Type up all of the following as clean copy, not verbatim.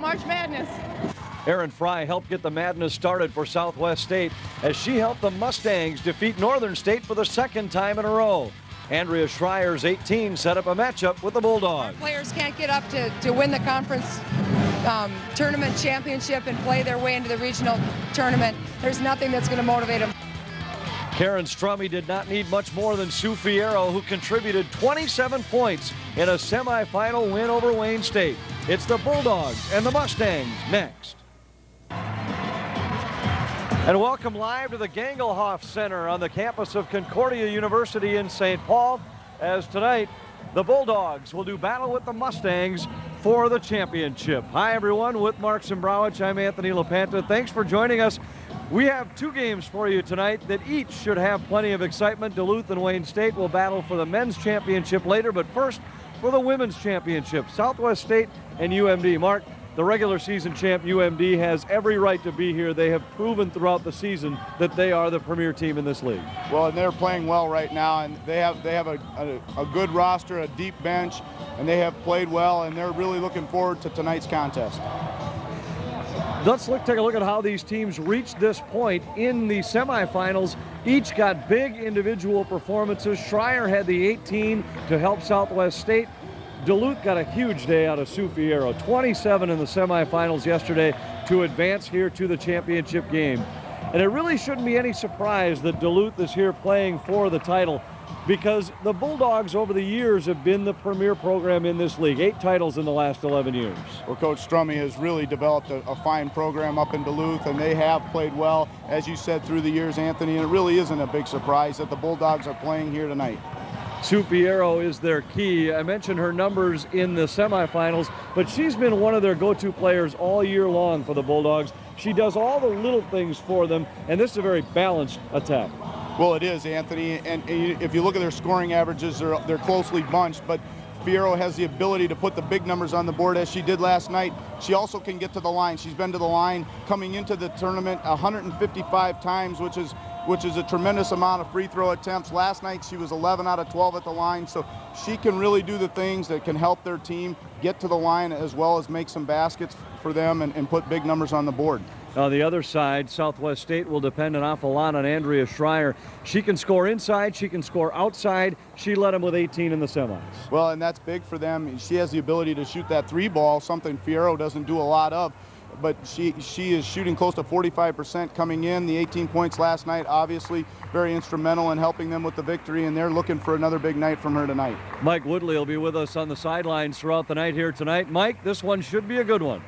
March Madness. Erin Fry helped get the madness started for Southwest State as she helped the Mustangs defeat Northern State for the second time in a row. Andrea Schreier's 18 set up a matchup with the Bulldogs. Our players can't get up to win the conference tournament championship and play their way into the regional tournament. There's nothing that's going to motivate them. Karen Strummy did not need much more than Sue Fiero, who contributed 27 points in a semifinal win over Wayne State. It's the Bulldogs and the Mustangs next. And welcome live to the Gangelhoff Center on the campus of Concordia University in St. Paul, as tonight the Bulldogs will do battle with the Mustangs for the championship. Hi everyone, with Mark Sembrowich, I'm Anthony LaPanta. Thanks for joining us. We have two games for you tonight that each should have plenty of excitement. Duluth and Wayne State will battle for the men's championship later, but first for the women's championship, Southwest State and UMD. Mark, the regular season champ UMD has every right to be here. They have proven throughout the season that they are the premier team in this league. Well, and they're playing well right now, and they have a good roster, a deep bench, and they have played well, and they're really looking forward to tonight's contest. Let's take a look at how these teams reached this point in the semifinals. Each got big individual performances. Schreier had the 18 to help Southwest State. Duluth got a huge day out of Sue Fiero, 27 in the semifinals yesterday to advance here to the championship game. And it really shouldn't be any surprise that Duluth is here playing for the title, because the Bulldogs over the years have been the premier program in this league, 8 titles in the last 11 years. Well, Coach Strummy has really developed a fine program up in Duluth, and they have played well, as you said, through the years, Anthony, and it really isn't a big surprise that the Bulldogs are playing here tonight. Sue Fiero is their key. I mentioned her numbers in the semifinals, but she's been one of their go-to players all year long for the Bulldogs. She does all the little things for them, and this is a very balanced attack. Well, it is, Anthony, and if you look at their scoring averages, they're closely bunched, but Fiero has the ability to put the big numbers on the board as she did last night. She also can get to the line. She's been to the line coming into the tournament 155 times, which is a tremendous amount of free throw attempts. Last night she was 11 out of 12 at the line, so she can really do the things that can help their team get to the line as well as make some baskets for them and put big numbers on the board. On the other side, Southwest State will depend an awful lot on Andrea Schreier. She can score inside, she can score outside. She led them with 18 in the semis. Well, and that's big for them. She has the ability to shoot that 3 ball, something Fiero doesn't do a lot of. But she is shooting close to 45% coming in. The 18 points last night, obviously very instrumental in helping them with the victory, and they're looking for another big night from her tonight. Mike Woodley will be with us on the sidelines throughout the night here tonight. Mike, this one should be a good one.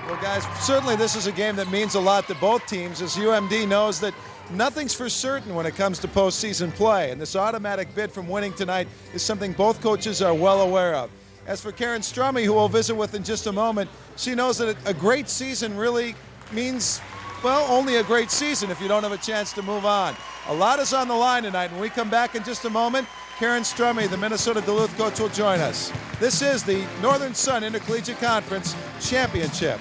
Well, guys, certainly this is a game that means a lot to both teams, as UMD knows that nothing's for certain when it comes to postseason play, and this automatic bid from winning tonight is something both coaches are well aware of. As for Karen Strummy, who we'll visit with in just a moment, she knows that a great season really means, well, only a great season if you don't have a chance to move on. A lot is on the line tonight. When we come back in just a moment, Karen Strummy, the Minnesota-Duluth coach, will join us. This is the Northern Sun Intercollegiate Conference Championship.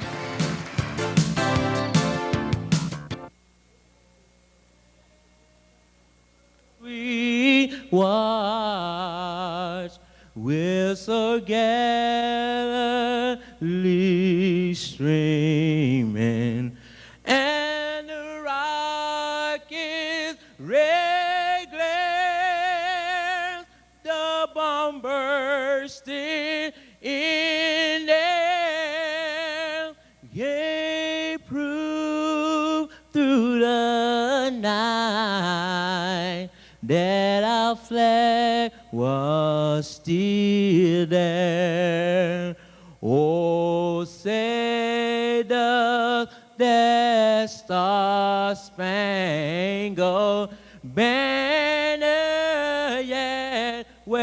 We watch with so gallantly streaming, and the rockets red glare, the bomb bursting in there, gave proof through the night that our flag was still there. Oh, say does that star-spangled banner yet wave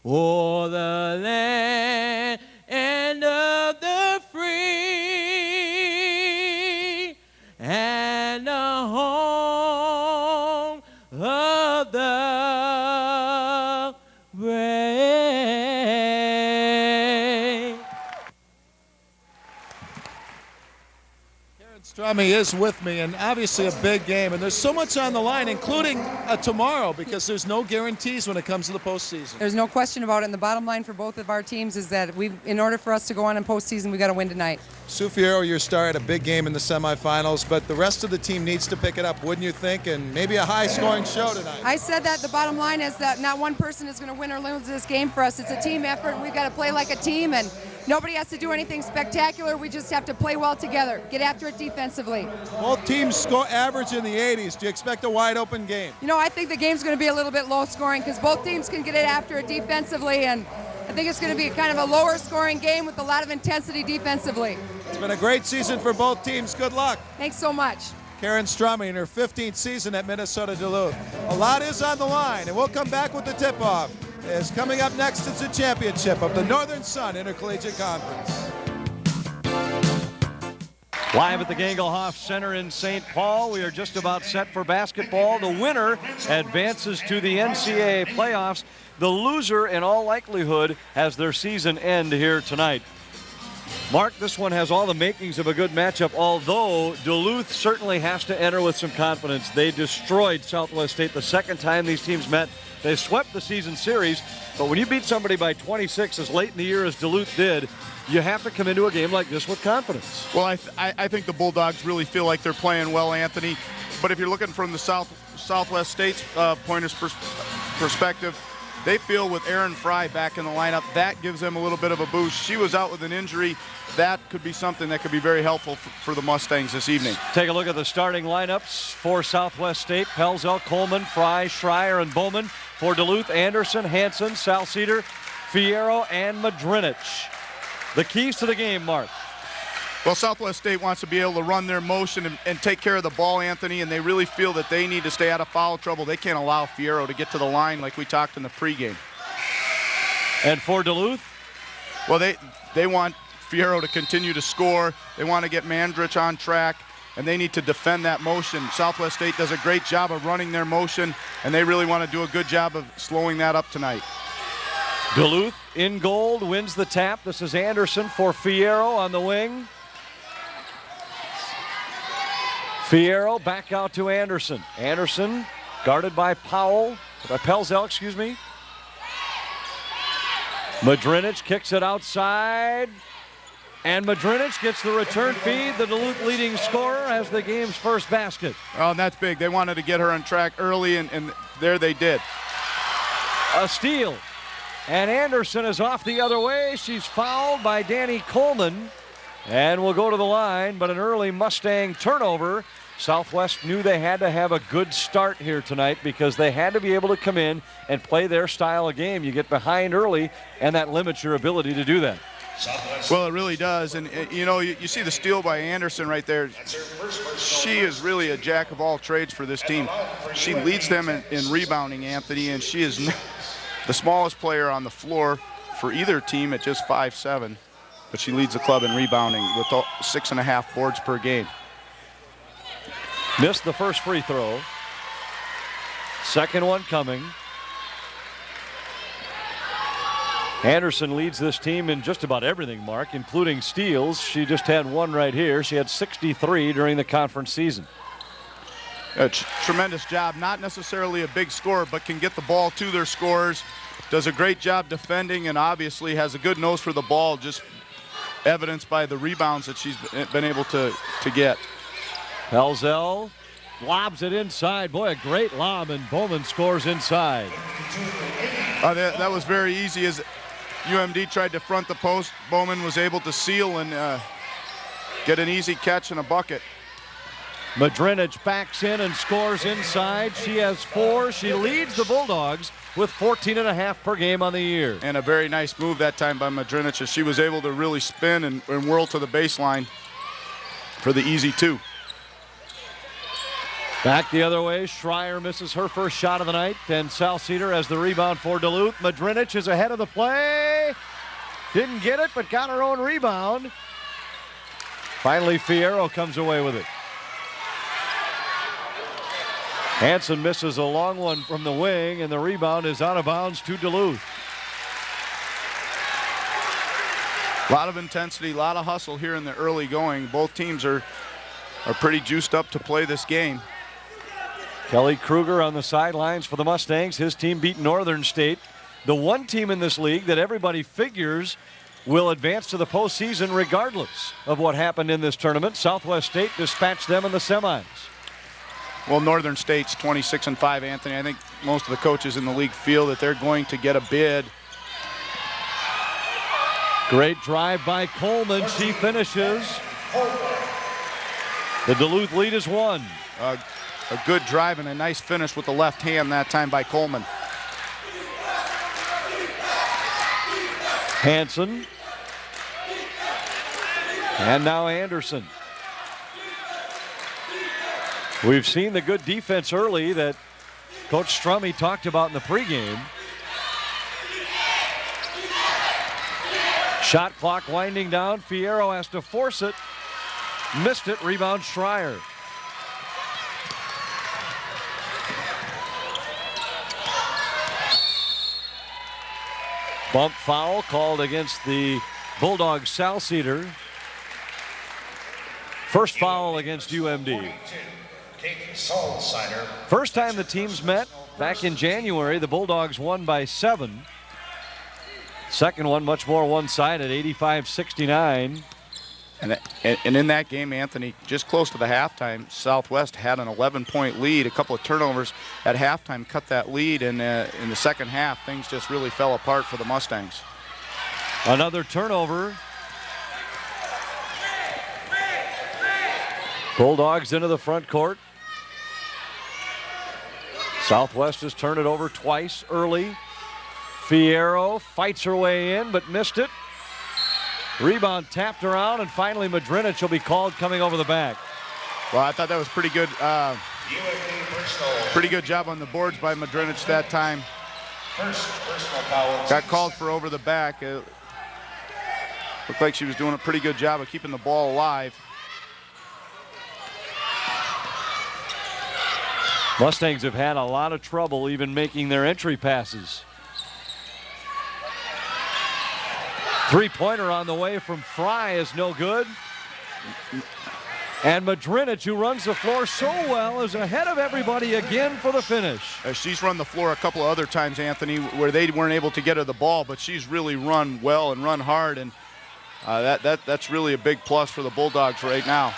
o'er the land and of the free and the home of the brave. Strami is with me, and obviously a big game. And there's so much on the line, including tomorrow, because there's no guarantees when it comes to the postseason. There's no question about it. And the bottom line for both of our teams is that in order for us to go on in postseason, we got to win tonight. Sue Fiero, your star, had a big game in the semifinals, but the rest of the team needs to pick it up, wouldn't you think? And maybe a high-scoring show tonight. I said that the bottom line is that not one person is going to win or lose this game for us. It's a team effort, and we've got to play like a team, and nobody has to do anything spectacular. We just have to play well together, get after it defensively. Both teams score average in the 80s. Do you expect a wide-open game? You know, I think the game's going to be a little bit low-scoring because both teams can get it after it defensively, and I think it's going to be kind of a lower-scoring game with a lot of intensity defensively. It's been a great season for both teams. Good luck. Thanks so much. Karen Strami in her 15th season at Minnesota-Duluth. A lot is on the line, and we'll come back with the tip-off. As coming up next is the championship of the Northern Sun Intercollegiate Conference. Live at the Gangelhoff Center in St. Paul, we are just about set for basketball. The winner advances to the NCAA playoffs. The loser, in all likelihood, has their season end here tonight. Mark, this one has all the makings of a good matchup, although Duluth certainly has to enter with some confidence. They destroyed Southwest State the second time these teams met. They swept the season series, but when you beat somebody by 26 as late in the year as Duluth did, you have to come into a game like this with confidence. Well, I think the Bulldogs really feel like they're playing well, Anthony. But if you're looking from the Southwest State's pointers perspective, they feel with Erin Fry back in the lineup, that gives them a little bit of a boost. She was out with an injury. That could be something that could be very helpful for the Mustangs this evening. Take a look at the starting lineups for Southwest State. Pelzel, Coleman, Fry, Schreier, and Bowman. For Duluth, Anderson, Hansen, Salceder, Fiero, and Madrinich. The keys to the game, Mark. Well, Southwest State wants to be able to run their motion and take care of the ball, Anthony, and they really feel that they need to stay out of foul trouble. They can't allow Fiero to get to the line like we talked in the pregame. And for Duluth? Well, they want Fiero to continue to score. They want to get Mandrich on track, and they need to defend that motion. Southwest State does a great job of running their motion, and they really want to do a good job of slowing that up tonight. Duluth in gold wins the tap. This is Anderson for Fiero on the wing. Fiero back out to Anderson. Anderson guarded by Pelzel, excuse me. Madrinich kicks it outside. And Madrinich gets the return feed. The Duluth leading scorer has the game's first basket. Oh, and that's big. They wanted to get her on track early, and there they did. A steal. And Anderson is off the other way. She's fouled by Danny Coleman. And will go to the line, but an early Mustang turnover. Southwest knew they had to have a good start here tonight because they had to be able to come in and play their style of game. You get behind early, and that limits your ability to do that. Well, it really does. And, you know, you see the steal by Anderson right there. She is really a jack of all trades for this team. She leads them in rebounding, Anthony, and she is the smallest player on the floor for either team at just 5'7". But she leads the club in rebounding with 6.5 boards per game. Missed the first free throw. Second one coming. Anderson leads this team in just about everything, Mark, including steals. She just had one right here. She had 63 during the conference season. A tremendous job. Not necessarily a big scorer, but can get the ball to their scorers. Does a great job defending and obviously has a good nose for the ball, just evidenced by the rebounds that she's been able to get. Pelzel lobs it inside. Boy, a great lob, and Bowman scores inside. That was very easy as UMD tried to front the post. Bowman was able to seal and get an easy catch and a bucket. Madrinich backs in and scores inside. She has 4. She leads the Bulldogs with 14.5 per game on the year. And a very nice move that time by Madrinich as she was able to really spin and whirl to the baseline for the easy 2. Back the other way, Schreier misses her first shot of the night, and Salceder has the rebound for Duluth. Madrinich is ahead of the play. Didn't get it, but got her own rebound. Finally, Fiero comes away with it. Hansen misses a long one from the wing, and the rebound is out of bounds to Duluth. A lot of intensity, a lot of hustle here in the early going. Both teams are are pretty juiced up to play this game. Kelly Kruger on the sidelines for the Mustangs. His team beat Northern State, the one team in this league that everybody figures will advance to the postseason regardless of what happened in this tournament. Southwest State dispatched them in the semis. Well, Northern State's 26-5, Anthony. I think most of the coaches in the league feel that they're going to get a bid. Great drive by Coleman. She finishes. The Duluth lead is 1. A good drive and a nice finish with the left hand that time by Coleman. Hanson. And now Anderson. We've seen the good defense early that Coach Strummy talked about in the pregame. Shot clock winding down. Fiero has to force it. Missed it. Rebound Schreier. Bump foul called against the Bulldogs Salcedar. First foul against UMD. First time the teams met back in January, the Bulldogs won by 7. Second one much more one-sided, 85-69. And in that game, Anthony, just close to the halftime, Southwest had an 11-point lead. A couple of turnovers at halftime cut that lead, and in the second half, things just really fell apart for the Mustangs. Another turnover. Bulldogs into the front court. Southwest has turned it over twice early. Fiero fights her way in, but missed it. Rebound tapped around, and finally Madrinich will be called coming over the back. Well, I thought that was pretty good. Pretty good job on the boards by Madrinich that time. Got called for over the back. It looked like she was doing a pretty good job of keeping the ball alive. Mustangs have had a lot of trouble even making their entry passes. Three-pointer on the way from Fry is no good. And Madrinich, who runs the floor so well, is ahead of everybody again for the finish. She's run the floor a couple of other times, Anthony, where they weren't able to get her the ball, but she's really run well and run hard, and that's really a big plus for the Bulldogs right now.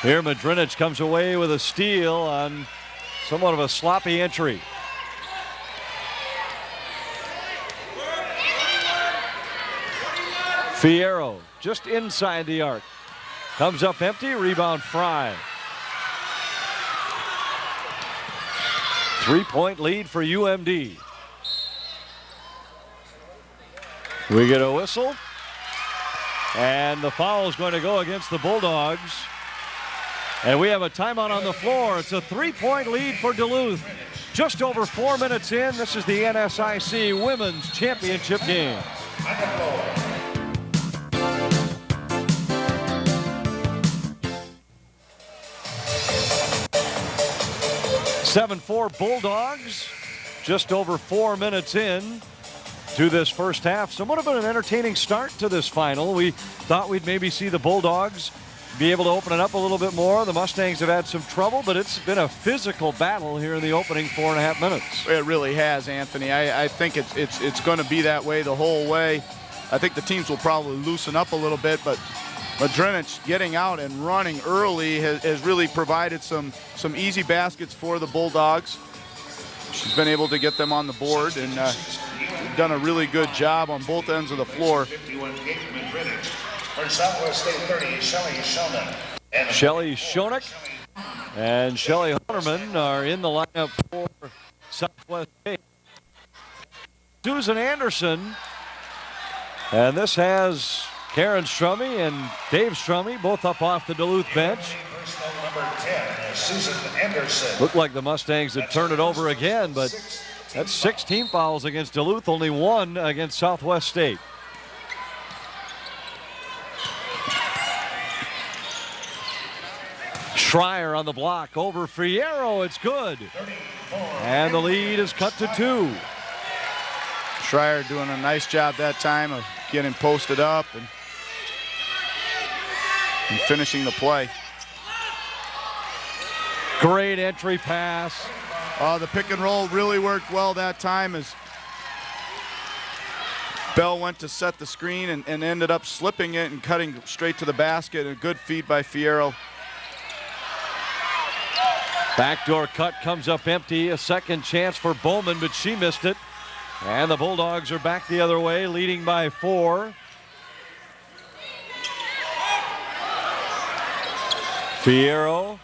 Here Madrinich comes away with a steal on somewhat of a sloppy entry. Fiero just inside the arc. Comes up empty, rebound Fry. 3-point lead for UMD. We get a whistle. And the foul is going to go against the Bulldogs. And we have a timeout on the floor. It's a 3-point lead for Duluth. Just over 4 minutes in, this is the NSIC Women's Championship game. 7-4 Bulldogs. Just over 4 minutes in to this first half. Somewhat of an entertaining start to this final. We thought we'd maybe see the Bulldogs be able to open it up a little bit more. The Mustangs have had some trouble, but it's been a physical battle here in the opening 4.5 minutes. It really has, Anthony. I think it's going to be that way the whole way. I think the teams will probably loosen up a little bit, but Madrinich getting out and running early has really provided some easy baskets for the Bulldogs. She's been able to get them on the board and done a really good job on both ends of the floor. For Southwest State 30, Shelly Schoeneck and Shelly Hunterman are in the lineup for Southwest State. Susan Anderson, and this has Karen Strummy and Dave Strummy both up off the Duluth bench. Number 10, Susan Anderson. Looked like the Mustangs had turned it over again, but that's 6 team fouls against Duluth, only 1 against Southwest State. Schreier on the block over Fiero. It's good. And the lead is cut to 2. Schreier doing a nice job that time of getting posted up and finishing the play. Great entry pass. The pick and roll really worked well that time as Bell went to set the screen and ended up slipping it and cutting straight to the basket. A good feed by Fiero. Backdoor cut comes up empty. A second chance for Bowman, but she missed it. And the Bulldogs are back the other way, leading by 4. Fiero,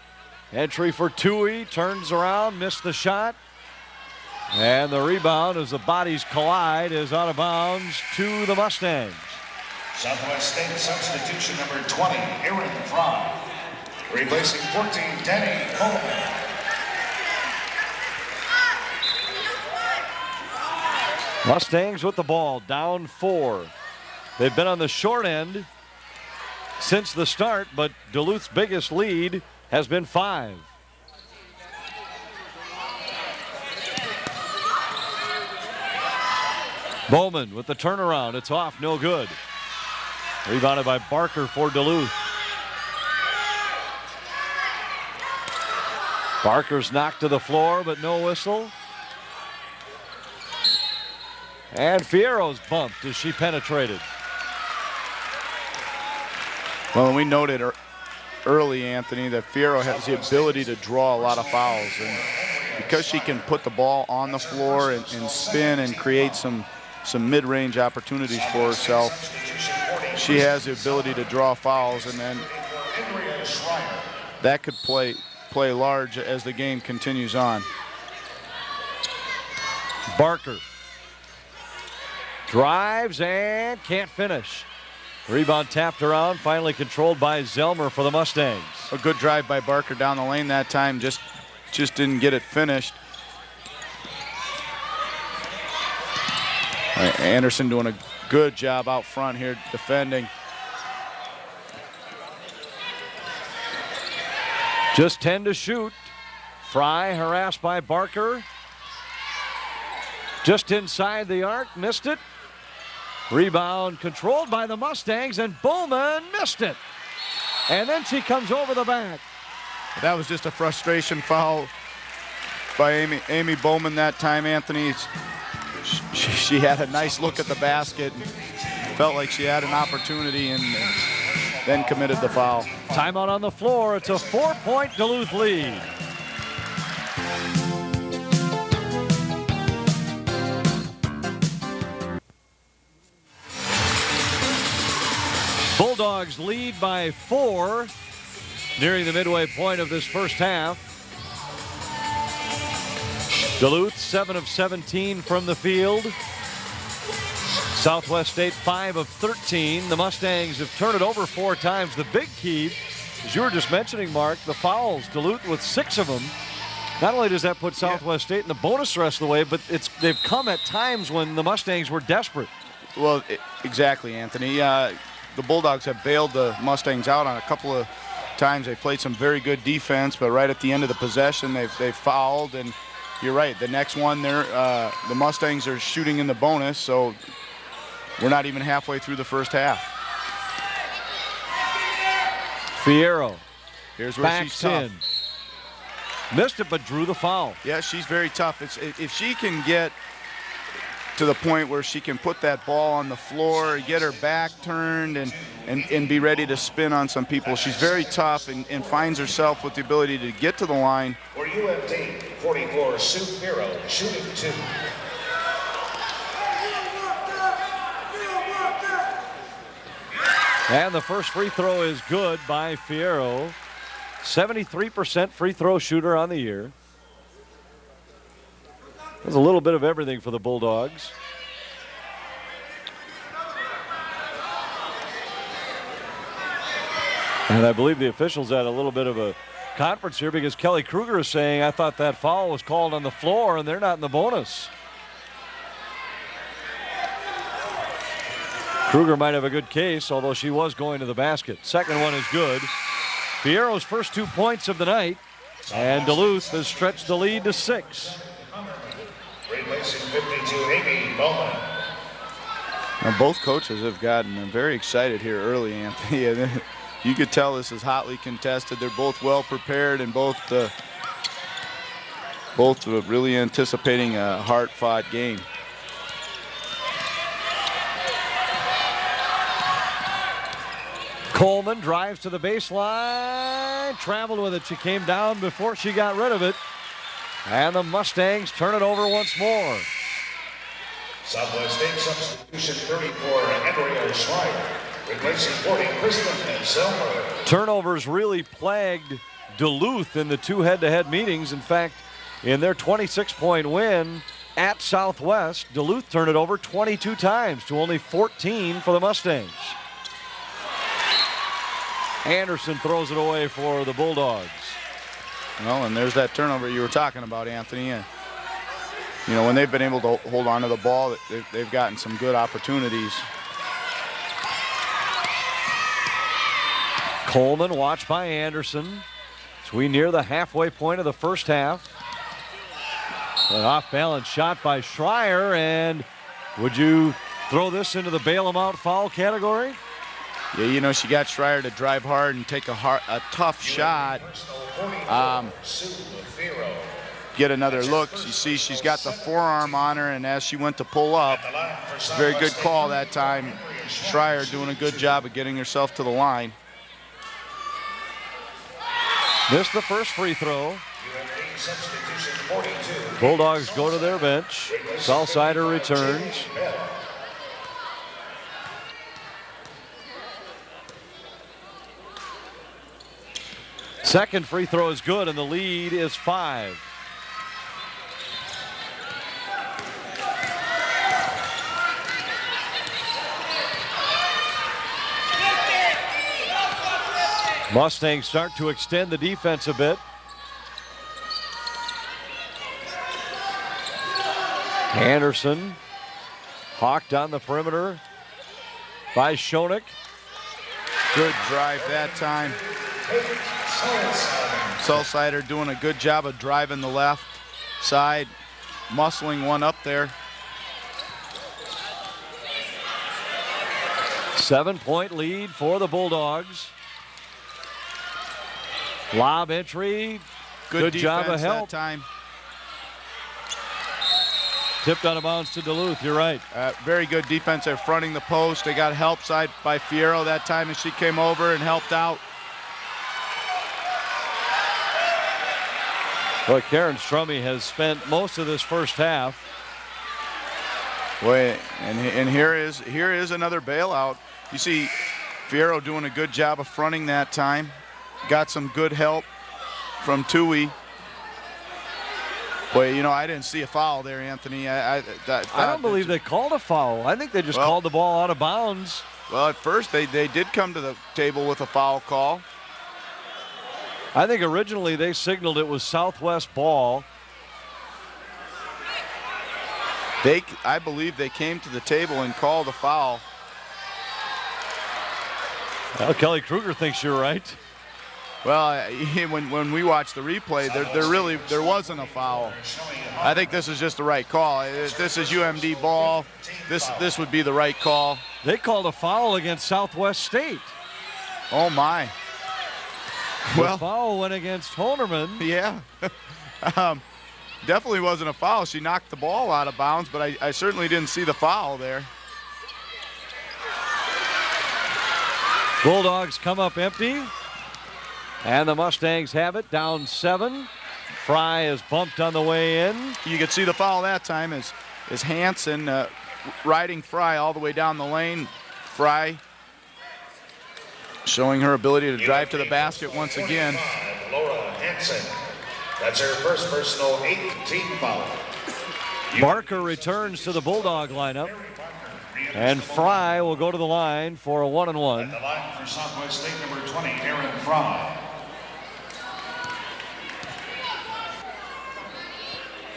entry for Tui, turns around, missed the shot. And the rebound as the bodies collide is out of bounds to the Mustangs. Southwest State substitution number 20, Aaron Fry. Replacing 14, Danny Coleman. Mustangs with the ball, down 4. They've been on the short end since the start, but Duluth's biggest lead has been 5. Bowman with the turnaround. It's off, no good. Rebounded by Barker for Duluth. Barker's knocked to the floor, but no whistle. And Fiero's bumped as she penetrated. Well, we noted early, Anthony, that Fiero has the ability to draw a lot of fouls. And because she can put the ball on the floor and spin and create some mid-range opportunities for herself, she has the ability to draw fouls, and then that could play large as the game continues on. Barker drives and can't finish. Rebound tapped around, finally controlled by Zellmer for the Mustangs. A good drive by Barker down the lane that time, just didn't get it finished. Anderson doing a good job out front here defending. Just 10 to shoot. Fry harassed by Barker. Just inside the arc, missed it. Rebound controlled by the Mustangs, and Bowman missed it. And then she comes over the back. That was just a frustration foul by Amy Bowman that time, Anthony. She had a nice look at the basket and felt like she had an opportunity and then committed the foul. Timeout on the floor. It's a 4-point Duluth lead. Bulldogs lead by 4, nearing the midway point of this first half. Duluth 7 of 17 from the field. Southwest State 5 of 13. The Mustangs have turned it over 4 times. The big key, as you were just mentioning, Mark, the fouls. Duluth with 6 of them. Not only does that put Southwest State in the bonus the rest of the way, but they've come at times when the Mustangs were desperate. Well, exactly, Anthony. The Bulldogs have bailed the Mustangs out on a couple of times. They played some very good defense, but right at the end of the possession, they fouled. And you're right, the next one there, the Mustangs are shooting in the bonus, so we're not even halfway through the first half. Fiero. Here's where she's tough. Missed it, but drew the foul. Yeah, she's very tough. If she can get to the point where she can put that ball on the floor, get her back turned, and be ready to spin on some people. She's very tough and finds herself with the ability to get to the line. For UMD, 44, Sue Fiero, shooting 2. And the first free throw is good by Fiero. 73% free throw shooter on the year. There's a little bit of everything for the Bulldogs. And I believe the officials had a little bit of a conference here because Kelly Kruger is saying, I thought that foul was called on the floor and they're not in the bonus. Kruger might have a good case, although she was going to the basket. Second one is good. Fiero's first 2 points of the night, and Duluth has stretched the lead to 6. Replacing 52, Amy Bowman. Now, both coaches have gotten very excited here early, Anthony. You could tell this is hotly contested. They're both well prepared and both Both were really anticipating a hard-fought game. Coleman drives to the baseline, traveled with it. She came down before she got rid of it. And the Mustangs turn it over once more. Southwest State substitution 34, Andrea Schreier. Replacing 40, Kristen Selmer. Turnovers really plagued Duluth in the two head-to-head meetings. In fact, in their 26-point win at Southwest, Duluth turned it over 22 times to only 14 for the Mustangs. Anderson throws it away for the Bulldogs. Well, and there's that turnover you were talking about, Anthony. You know, when they've been able to hold on to the ball, they've gotten some good opportunities. Coleman watched by Anderson as we near the halfway point of the first half. An off-balance shot by Schreier, and would you throw this into the bail him out foul category? Yeah, you know, she got Schreier to drive hard and take a tough shot. Sue Fiero. Get another look. You see she's got the forearm on her, and as she went to pull up, very good call that time. Schreier doing a good job of getting herself to the line. Missed the first free throw. Bulldogs go to their bench. Southsider returns. Second free throw is good, and the lead is 5. Mustangs start to extend the defense a bit. Anderson hawked on the perimeter by Schoeneck. Good drive that time. Southsider doing a good job of driving the left side, muscling one up there. 7-point lead for the Bulldogs. Lob entry. Good job of help. That time. Tipped out of bounds to Duluth. You're right. Very good defense there, fronting the post. They got help side by Fiero that time as she came over and helped out. Well, Karen Strummy has spent most of this first half. Boy, and here is another bailout. You see Fiero doing a good job of fronting that time. Got some good help from Tui. Boy, you know, I didn't see a foul there, Anthony. I don't believe they called a foul. I think they just called the ball out of bounds. Well, at first they did come to the table with a foul call. I think originally they signaled it was Southwest ball. I believe they came to the table and called a foul. Well, Kelly Kruger thinks you're right. Well, when we watched the replay, there wasn't a foul. I think this is just the right call. This is UMD ball. This would be the right call. They called a foul against Southwest State. Oh my. The foul went against Honerman. Yeah. Definitely wasn't a foul. She knocked the ball out of bounds, but I certainly didn't see the foul there. Bulldogs come up empty. And the Mustangs have it, down 7. Fry is bumped on the way in. You could see the foul that time as Hansen riding Fry all the way down the lane. Fry showing her ability to drive to the basket once again. Laura Hansen. That's her first personal 8th team foul. Barker returns to the Bulldog lineup. And Fry will go to the line for a 1-and-1. At the line for Southwest State, number 20, Aaron Fry.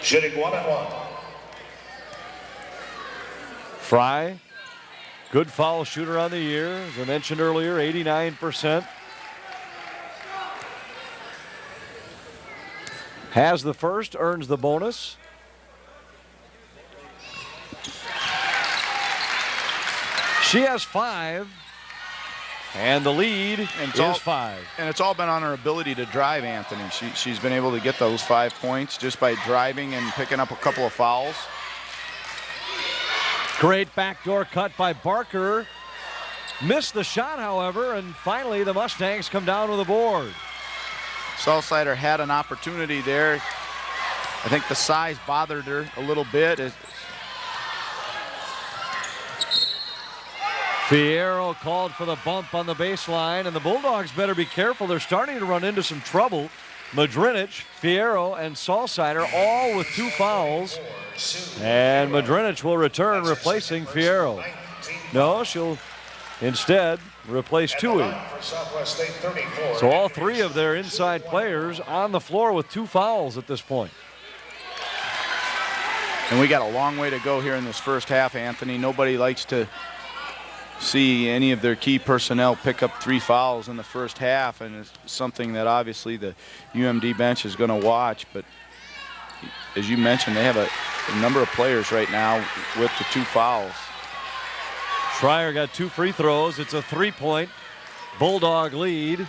Shooting 1-and-1. Fry, good foul shooter on the year. As I mentioned earlier, 89%. Has the first, earns the bonus. She has 5. And the lead is 5. And it's all been on her ability to drive, Anthony. She's been able to get those 5 points just by driving and picking up a couple of fouls. Great backdoor cut by Barker. Missed the shot, however, and finally the Mustangs come down with a board. Southsider had an opportunity there. I think the size bothered her a little bit. Fiero called for the bump on the baseline, and the Bulldogs better be careful. They're starting to run into some trouble. Madrinich, Fiero, and Salsider all with 2 fouls. And Madrinich will return, replacing Fiero. No, she'll instead replace Tui. So all 3 of their inside players on the floor with 2 fouls at this point. And we got a long way to go here in this first half, Anthony. Nobody likes to see any of their key personnel pick up 3 fouls in the first half, and it's something that obviously the UMD bench is going to watch. But as you mentioned, they have a number of players right now with the 2 fouls. Schreier got 2 free throws. It's a 3-point Bulldog lead.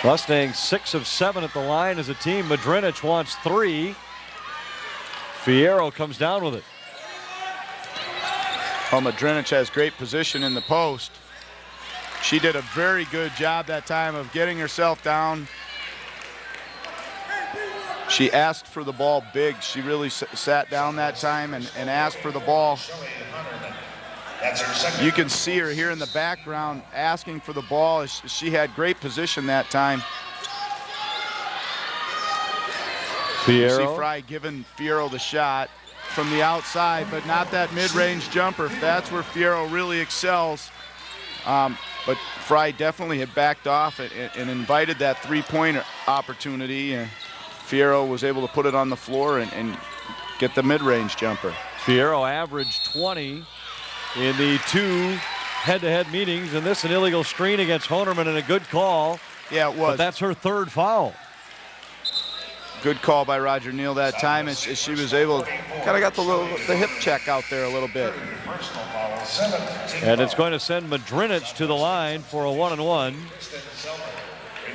Mustangs 6 of 7 at the line as a team. Madrinich wants 3. Fiero comes down with it. Well, Madrinich has great position in the post. She did a very good job that time of getting herself down. She asked for the ball big. She really sat down that time and asked for the ball. You can see her here in the background asking for the ball. She had great position that time. Fiero. You see Fry giving Fiero the shot from the outside, but not that mid-range jumper. That's where Fiero really excels. But Fry definitely had backed off and invited that 3-point opportunity. And Fiero was able to put it on the floor and get the mid-range jumper. Fiero averaged 20 in the 2 head-to-head meetings, and this an illegal screen against Honerman and a good call. Yeah, it was. But that's her 3rd foul. Good call by Roger Neal that time, as she was able to kind of got the hip check out there a little bit. And it's going to send Madrinich to the line for a 1-and-1.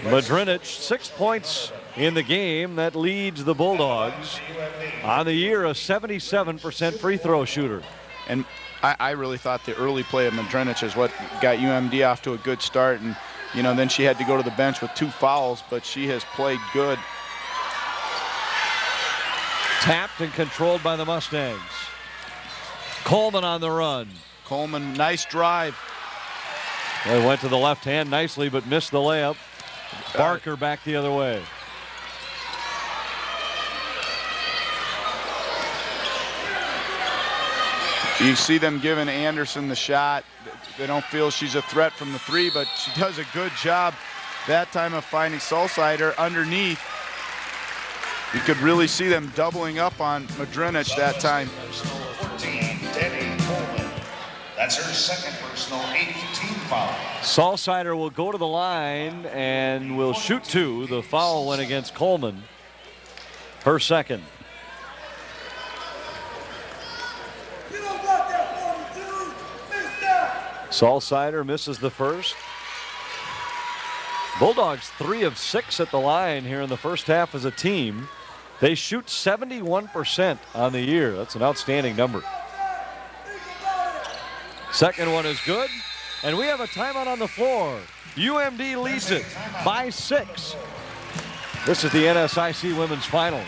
Madrinich 6 points in the game. That leads the Bulldogs. On the year, a 77% free throw shooter. And I really thought the early play of Madrinich is what got UMD off to a good start. And, you know, then she had to go to the bench with 2 fouls, but she has played good. Tapped and controlled by the Mustangs. Coleman on the run. Coleman, nice drive. They went to the left hand nicely, but missed the layup. Barker back the other way. You see them giving Anderson the shot. They don't feel she's a threat from the 3, but she does a good job that time of finding Salsider underneath. You could really see them doubling up on Madrinich that time. 14, Denny Coleman. That's her 2nd personal 8th team foul. Salsider will go to the line and will shoot 2. The foul went against Coleman. Her 2nd. Salsider misses the 1st. Bulldogs 3 of 6 at the line here in the first half as a team. They shoot 71% on the year. That's an outstanding number. Second one is good, and we have a timeout on the floor. UMD leads it by 6. This is the NSIC Women's Final.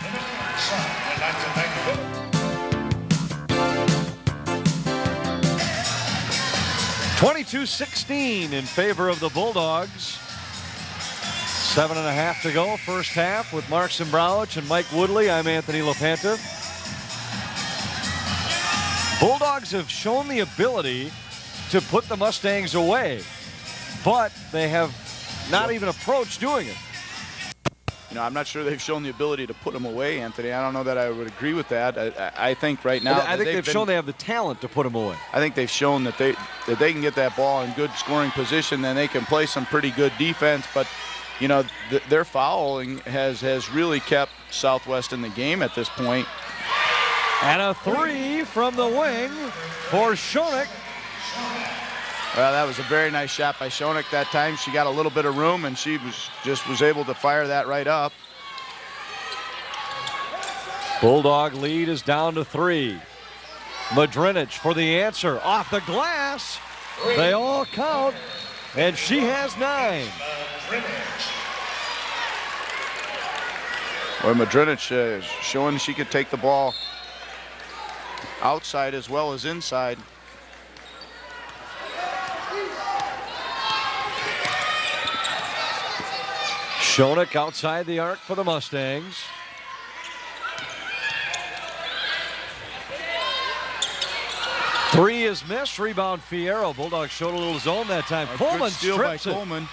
22-16 in favor of the Bulldogs. 7.5 to go, first half, with Mark Sembrowich and Mike Woodley. I'm Anthony LaPanta. Bulldogs have shown the ability to put the Mustangs away, but they have not even approached doing it. You know, I'm not sure they've shown the ability to put them away, Anthony. I don't know that I would agree with that. I think right now, I think they've shown they have the talent to put them away. I think they've shown that they can get that ball in good scoring position, then they can play some pretty good defense. But you know, their fouling has really kept Southwest in the game at this point. And a 3 from the wing for Schoeneck. Well, that was a very nice shot by Schoeneck that time. She got a little bit of room, and she was able to fire that right up. Bulldog lead is down to 3. Madrinich for the answer. Off the glass. They all count, and she has 9. Well, Madrinich showing she could take the ball outside as well as inside. Schoeneck outside the arc for the Mustangs. Three is missed. Rebound Fiero. Bulldogs showed a little zone that time. Coleman steal by strips it. Coleman.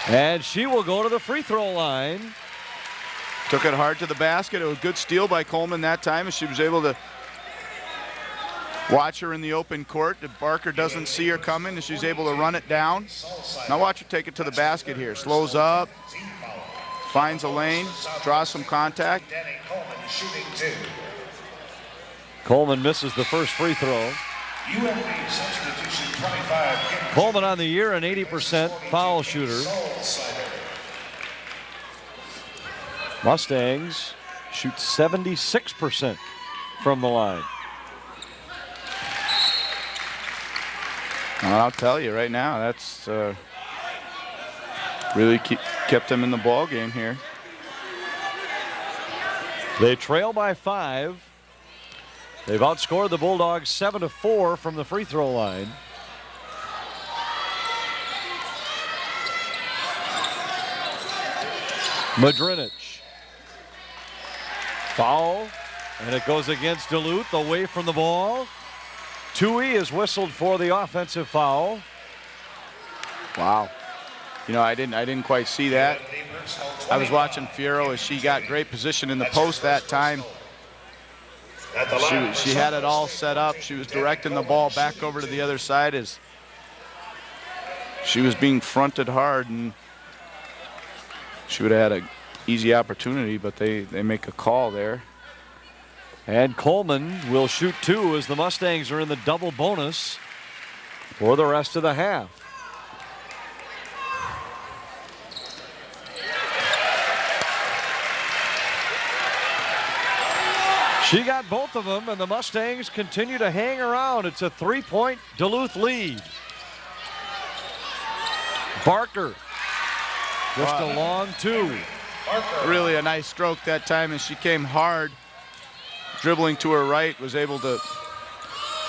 And she will go to the free throw line. Took it hard to the basket. It was a good steal by Coleman that time, and she was able to watch her in the open court. Barker doesn't see her coming, and she's able to run it down. Now watch her take it to the basket here. Slows up, finds a lane, draws some contact. Coleman misses the first free throw. Coleman on the year, an 80% foul shooter. Mustangs shoot 76% from the line. Well, I'll tell you right now, that's really kept them in the ball game here. They trail by 5. They've outscored the Bulldogs 7-4 from the free throw line. Madrinich. Foul, and it goes against Duluth, away from the ball. Tui is whistled for the offensive foul. Wow. You know, I didn't quite see that. I was watching Fiero as she got great position in the post that time. She had it all set up. She was directing the ball back over to the other side as she was being fronted hard, and she would have had an easy opportunity, but they make a call there. And Coleman will shoot 2 as the Mustangs are in the double bonus for the rest of the half. She got both of them, and the Mustangs continue to hang around. It's a 3-point Duluth lead. Barker, just a long 2. Really a nice stroke that time, and she came hard, dribbling to her right, was able to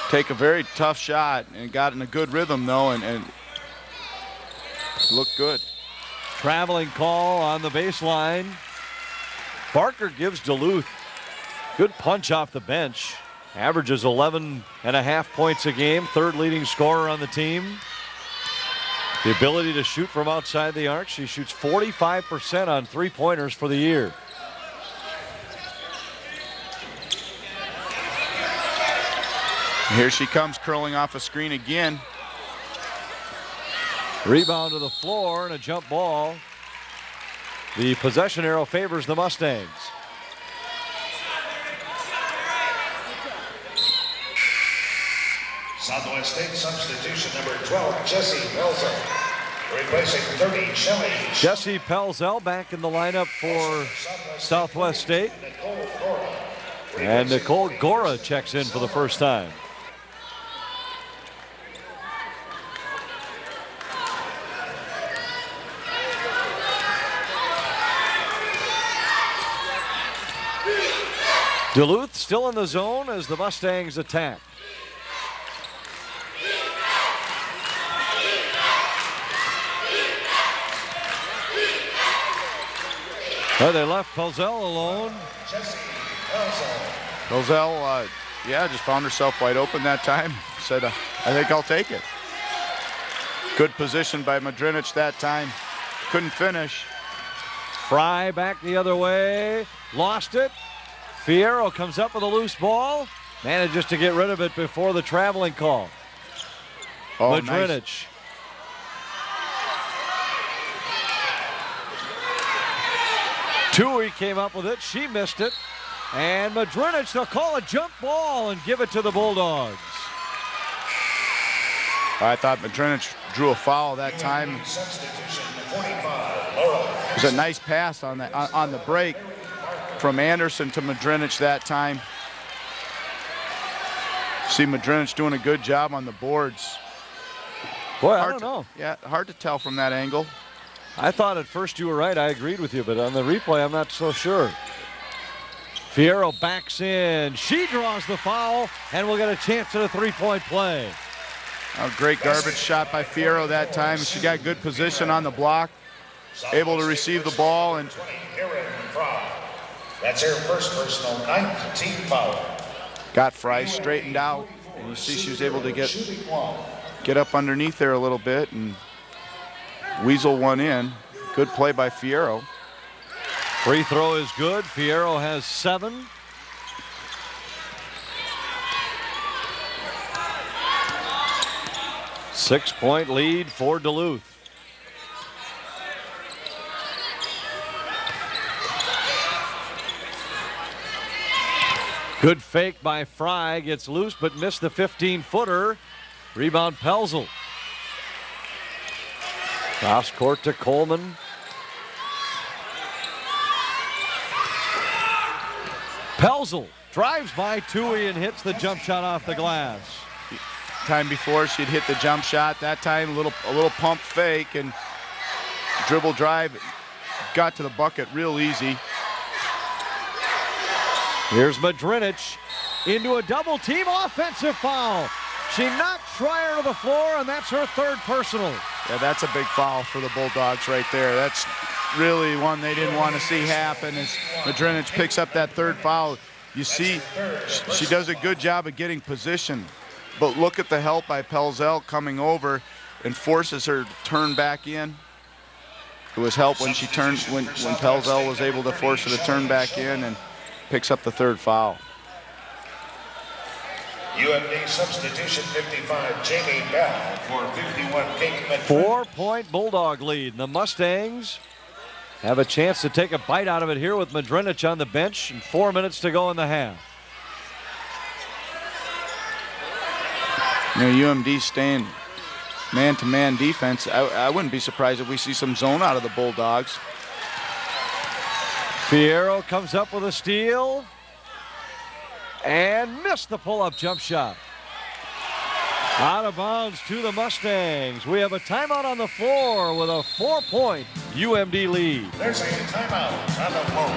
take a very tough shot and got in a good rhythm though, and looked good. Traveling call on the baseline. Barker gives Duluth good punch off the bench. Averages 11.5 points a game, 3rd leading scorer on the team. The ability to shoot from outside the arc. She shoots 45% on 3-pointers for the year. Here she comes curling off a screen again. Rebound to the floor and a jump ball. The possession arrow favors the Mustangs. Southwest State substitution number 12, Jesse Pelzel. Replacing 30, Shelley. Jesse Pelzel back in the lineup for Southwest State. And Nicole Gora checks in for the first time. Duluth still in the zone as the Mustangs attack. Well, they left Pelzel alone. Pelzel, yeah, just found herself wide open that time. Said, I think I'll take it. Good position by Madrinich that time. Couldn't finish. Fry back the other way. Lost it. Fiero comes up with a loose ball. Manages to get rid of it before the traveling call. Oh, Madrinich. Nice. Tui came up with it. She missed it. And Madrinich, they'll call a jump ball and give it to the Bulldogs. I thought Madrinich drew a foul that time. It was a nice pass on the break from Anderson to Madrinich that time. See Madrinich doing a good job on the boards. Boy, I don't know. Yeah, hard to tell from that angle. I thought at first you were right. I agreed with you, but on the replay, I'm not so sure. Fiero backs in. She draws the foul, and we'll get a chance at a three-point play. A great garbage shot by Fiero that time. She got good position on the block, able to receive the ball. And that's her first personal 9th team foul. Got Fry straightened out. And you see she was able to get up underneath there a little bit and weasel one in. Good play by Fiero. Free throw is good. Fiero has 7. Six-point lead for Duluth. Good fake by Fry, gets loose but missed the 15-footer. Rebound Pelzel. Cross court to Coleman. Pelzel drives by Tui and hits the jump shot off the glass. Time before she'd hit the jump shot. That time a little pump fake and dribble drive, got to the bucket real easy. Here's Madrinich into a double team offensive foul. She knocked Schreier to the floor, and that's her 3rd personal. Yeah, that's a big foul for the Bulldogs right there. That's really one they didn't want to see happen as Madrinich picks up that 3rd foul. You see, she does a good job of getting position, but look at the help by Pelzel coming over and forces her to turn back in. It was help when she turned, when Pelzel was able to force her to turn back in and picks up the 3rd foul. UMD substitution 55, Jamie Bell for 51, Kate McDermott. 4-point Bulldog lead. The Mustangs have a chance to take a bite out of it here with Madrinich on the bench and 4 minutes to go in the half. You know, UMD staying man-to-man defense. I wouldn't be surprised if we see some zone out of the Bulldogs. Fiero comes up with a steal and missed the pull-up jump shot. Out of bounds to the Mustangs. We have a timeout on the floor with a 4-point UMD lead. There's a timeout on the floor.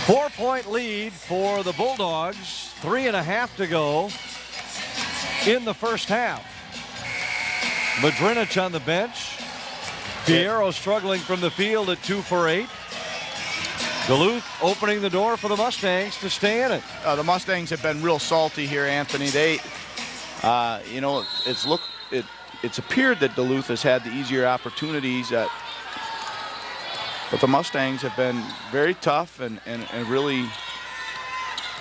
4-point lead for the Bulldogs. 3.5 to go in the first half. Madrinich on the bench. Fiero struggling from the field at 2 for 8. Duluth opening the door for the Mustangs to stay in it. The Mustangs have been real salty here, Anthony. They, you know, it's appeared that Duluth has had the easier opportunities, but the Mustangs have been very tough and really.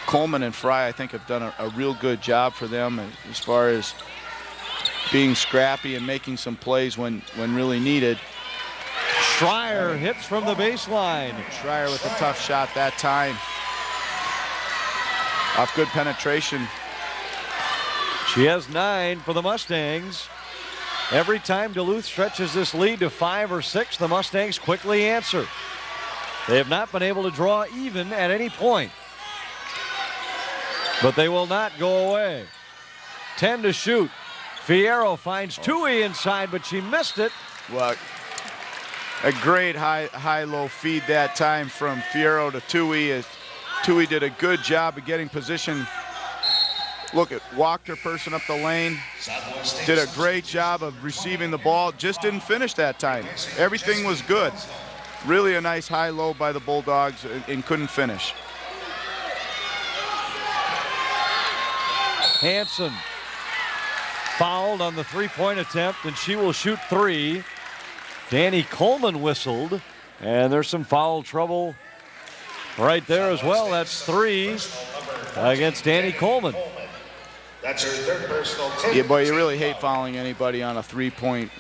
Coleman and Fry, I think, have done a real good job for them as far as being scrappy and making some plays when really needed. Schreier hits from the baseline. Schreier with a tough shot that time. Off good penetration. She has 9 for the Mustangs. Every time Duluth stretches this lead to 5 or 6, the Mustangs quickly answer. They have not been able to draw even at any point. But they will not go away. 10 to shoot. Fiero finds Tui inside, but she missed it. Well, a great high-low feed that time from Fiero to Tui. Tui did a good job of getting position. Look, walked her person up the lane. Did a great job of receiving the ball. Just didn't finish that time. Everything was good. Really a nice high-low by the Bulldogs and couldn't finish. Hanson fouled on the 3-point attempt, and she will shoot 3. Danny Coleman whistled, and there's some foul trouble right there as well. That's 3 against Danny Coleman. That's her third personal. Yeah, boy, you really hate fouling anybody on a three-point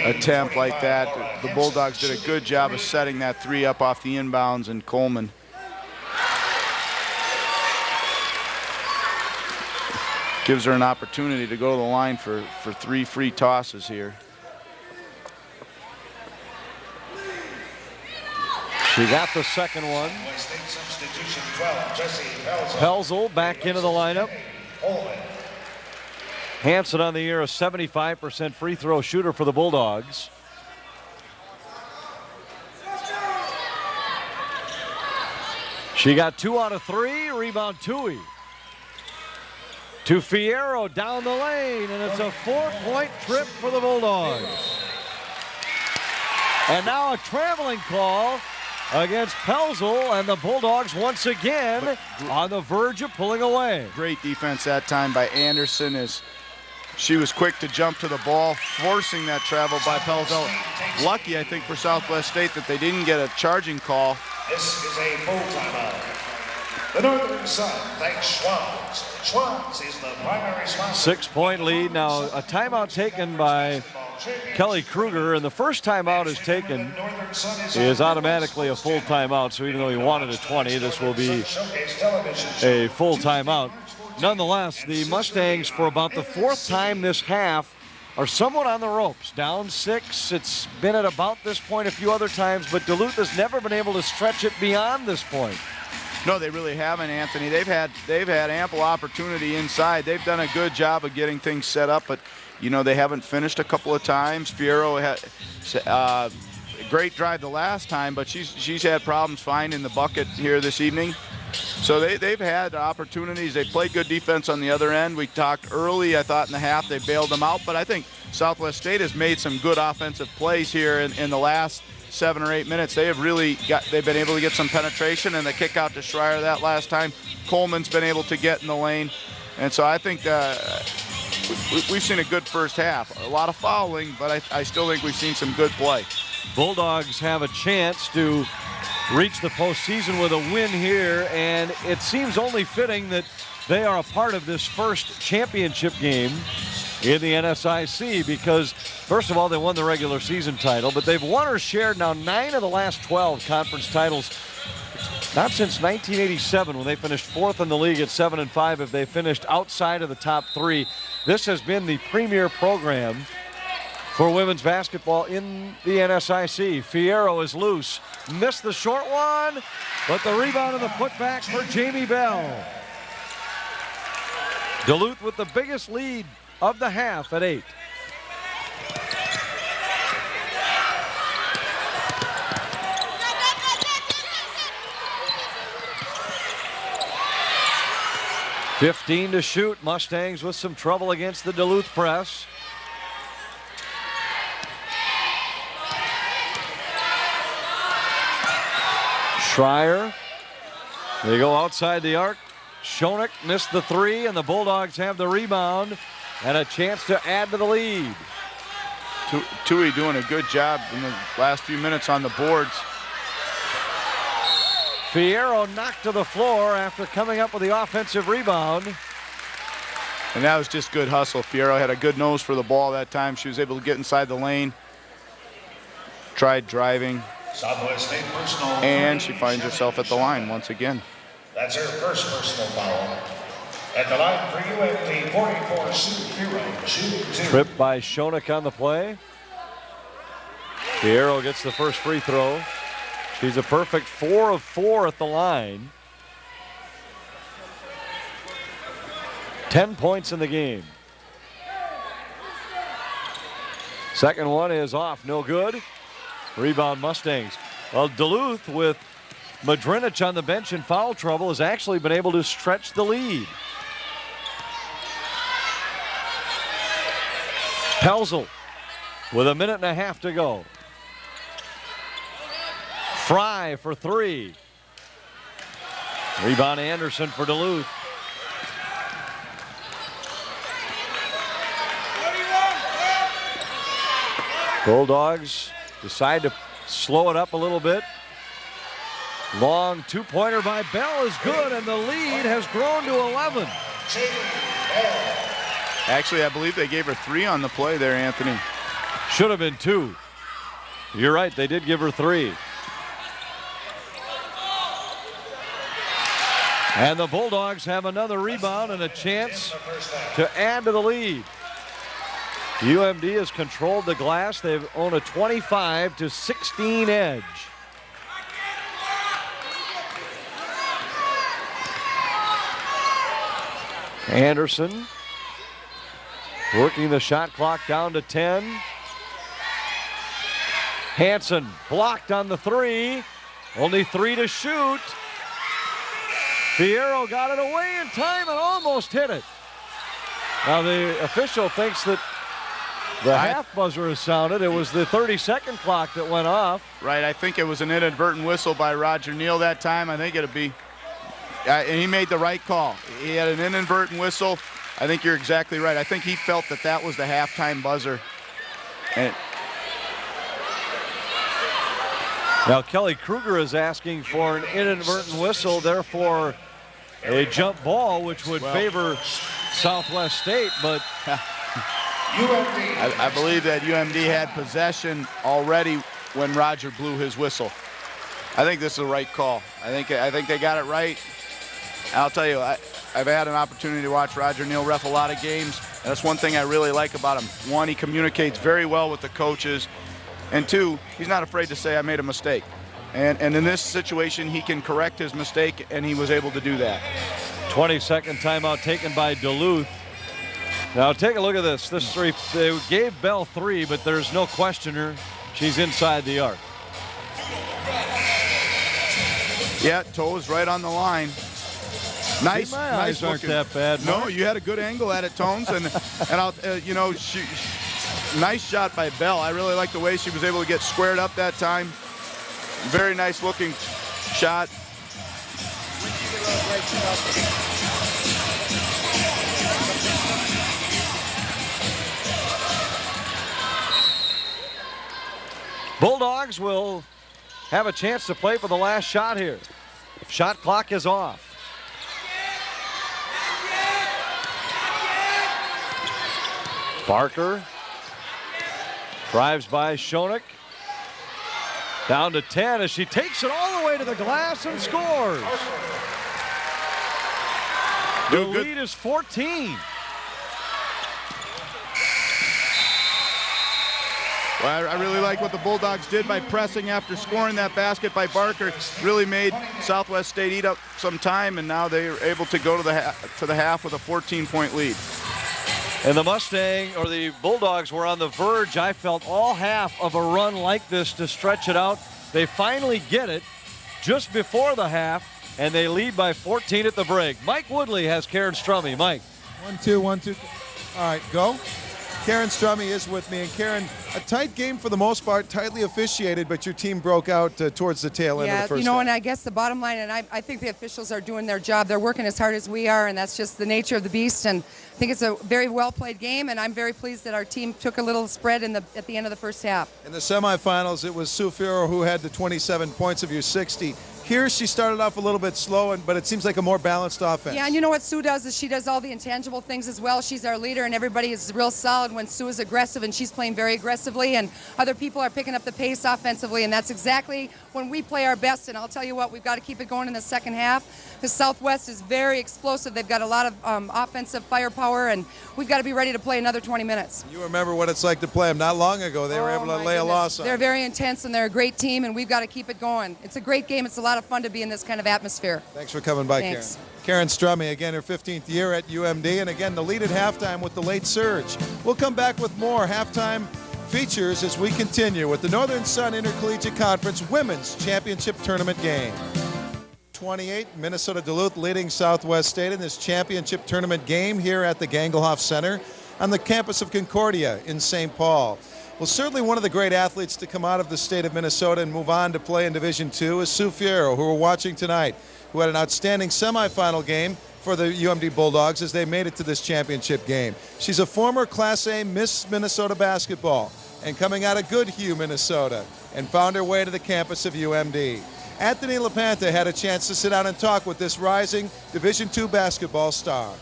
attempt like that. The Bulldogs did a good job of setting that three up off the inbounds, and Coleman gives her an opportunity to go to the line for 3 free tosses here. She got the second one. Pelzel back into the lineup. Hansen on the year, a 75% free throw shooter for the Bulldogs. She got 2 out of 3. Rebound Tui. To Fiero down the lane, and it's a 4-point trip for the Bulldogs. And now a traveling call against Pelzel, and the Bulldogs once again on the verge of pulling away. Great defense that time by Anderson as she was quick to jump to the ball, forcing that travel by Pelzel. Lucky, I think, for Southwest State that they didn't get a charging call. This is a full timeout. The Northern Sun thanks Schwann's. Schwann's is the primary sponsor. 6-point lead. Now a timeout taken by Kelly Kruger, and the first timeout is taken is automatically a full timeout. So even though he wanted a 20, this will be a full timeout. Nonetheless, the Mustangs, for about the 4th time this half, are somewhat on the ropes. Down 6. It's been at about this point a few other times, but Duluth has never been able to stretch it beyond this point. No, they really haven't, Anthony. They've had ample opportunity inside. They've done a good job of getting things set up, but you know, they haven't finished a couple of times. Fiero had a great drive the last time, but she's had problems finding the bucket here this evening. So they've had opportunities. They played good defense on the other end. We talked early, I thought in the half they bailed them out, but I think Southwest State has made some good offensive plays here in the last 7 or 8 minutes. They've been able to get some penetration, and the kick out to Schreier that last time. Coleman's been able to get in the lane, and so I think we've seen a good first half. A lot of fouling, but I still think we've seen some good play. Bulldogs have a chance to reach the postseason with a win here, and it seems only fitting that they are a part of this first championship game in the NSIC because, first of all, they won the regular season title, but they've won or shared now 9 of the last 12 conference titles. Not since 1987 when they finished 4th in the league at 7-5 have they finished outside of the top 3. This has been the premier program for women's basketball in the NSIC. Fiero is loose, missed the short one, but the rebound and the putback for Jamie Bell. Duluth with the biggest lead of the half at 8. .15 to shoot. Mustangs with some trouble against the Duluth press. Schreier. They go outside the arc. Schoeneck missed the 3, and the Bulldogs have the rebound and a chance to add to the lead. Tui doing a good job in the last few minutes on the boards. Fiero knocked to the floor after coming up with the offensive rebound. And that was just good hustle. Fiero had a good nose for the ball that time. She was able to get inside the lane. Tried driving. Southwest State personal. And she finds herself at the line once again. That's her first personal foul. At the line for UMD, 44, Sue Fiero, shoot 2. Trip by Schoeneck on the play. Fiero gets the first free throw. She's a perfect 4 of 4 at the line. 10 points in the game. Second one is off, no good. Rebound Mustangs. Well, Duluth with Madrinich on the bench in foul trouble has actually been able to stretch the lead. Pelzel with 1.5 minutes to go. Fry for 3. Rebound Anderson for Duluth. Bulldogs decide to slow it up a little bit. Long 2-pointer by Bell is good, and the lead has grown to 11. Actually, I believe they gave her 3 on the play there, Anthony. Should have been 2. You're right, they did give her 3. And the Bulldogs have another rebound and a chance to add to the lead. UMD has controlled the glass. They've owned a 25-16 edge. Anderson working the shot clock down to 10. Hanson blocked on the 3. Only 3 to shoot. Fiero got it away in time and almost hit it. Now the official thinks that the half buzzer has sounded. It was the 30-second clock that went off. Right, I think it was an inadvertent whistle by Roger Neal that time. I think it'd be, and he made the right call. He had an inadvertent whistle. I think you're exactly right. I think he felt that that was the halftime buzzer. And now Kelly Kruger is asking for an inadvertent whistle, therefore a jump ball, which would favor Southwest State, but I believe that UMD had possession already when Roger blew his whistle. I think this is the right call. I think they got it right. I'll tell you, I've had an opportunity to watch Roger Neal ref a lot of games, and that's one thing I really like about him. 1, he communicates very well with the coaches, and 2, he's not afraid to say I made a mistake. And in this situation, he can correct his mistake, and he was able to do that. 22nd timeout taken by Duluth. Now take a look at this. This 3, they gave Bell 3, but there's no questioner. She's inside the arc. Yeah, toe is right on the line. Nice, My nice eyes aren't looking. that bad. No, Mark. you had a good angle at it, Tones, and I'll, nice shot by Bell. I really like the way she was able to get squared up that time. Very nice looking shot. Bulldogs will have a chance to play for the last shot here. Shot clock is off. Barker drives by Schoeneck. Down to 10 as she takes it all the way to the glass and scores. The lead is 14. Well, I really like what the Bulldogs did by pressing after scoring that basket by Barker. Really made Southwest State eat up some time, and now they are able to go to the half with a 14-point lead. And the Mustang, or the Bulldogs, were on the verge, I felt, all half of a run like this to stretch it out. They finally get it just before the half, and they lead by 14 at the break. Mike Woodley has Karen Strummy. Mike. 1-2, 1-2. All right, go. Karen Strummy is with me. And Karen, a tight game for the most part, tightly officiated, but your team broke out towards the tail end of the first half. And I guess the bottom line, and I think the officials are doing their job. They're working as hard as we are, and that's just the nature of the beast. And I think it's a very well-played game, and I'm very pleased that our team took a little spread at the end of the first half. In the semifinals, it was Sue Fiero who had the 27 points of your 60. Here, she started off a little bit slow, but it seems like a more balanced offense. Yeah, and you know what Sue does is she does all the intangible things as well. She's our leader, and everybody is real solid when Sue is aggressive, and she's playing very aggressively, and other people are picking up the pace offensively, and that's exactly when we play our best. And I'll tell you what, we've got to keep it going in the second half. The Southwest is very explosive. They've got a lot of offensive firepower, and we've got to be ready to play another 20 minutes. You remember what it's like to play them. Not long ago, they were able to lay a loss on. They're very intense, and they're a great team, and we've got to keep it going. It's a great game. It's a lot of fun to be in this kind of atmosphere. Thanks for coming by, Thanks. Karen. Karen Strummy, again, her 15th year at UMD, and again, the lead at halftime with the late surge. We'll come back with more halftime features as we continue with the Northern Sun Intercollegiate Conference Women's Championship Tournament game. 28, Minnesota-Duluth leading Southwest State in this championship tournament game here at the Gangelhoff Center on the campus of Concordia in St. Paul. Well, certainly one of the great athletes to come out of the state of Minnesota and move on to play in Division II is Sue Fiero, who we're watching tonight, who had an outstanding semifinal game for the UMD Bulldogs as they made it to this championship game. She's a former Class A Miss Minnesota basketball and coming out of Goodhue, Minnesota, and found her way to the campus of UMD. Anthony LaPanta had a chance to sit down and talk with this rising Division II basketball star.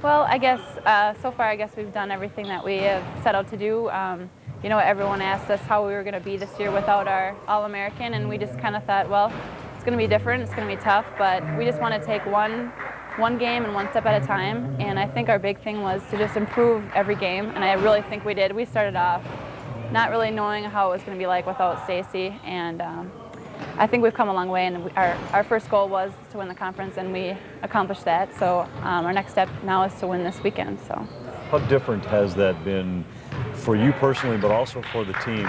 Well, I guess so far, I guess we've done everything that we have set out to do. You know, everyone asked us how we were going to be this year without our All-American, and we just kind of thought, well, it's going to be different, it's going to be tough, but we just want to take one game and one step at a time. And I think our big thing was to just improve every game, and I really think we did. We started off not really knowing how it was going to be like without Stacy, and I think we've come a long way, and our first goal was to win the conference, and we accomplished that. So our next step now is to win this weekend. So, how different has that been for you personally, but also for the team?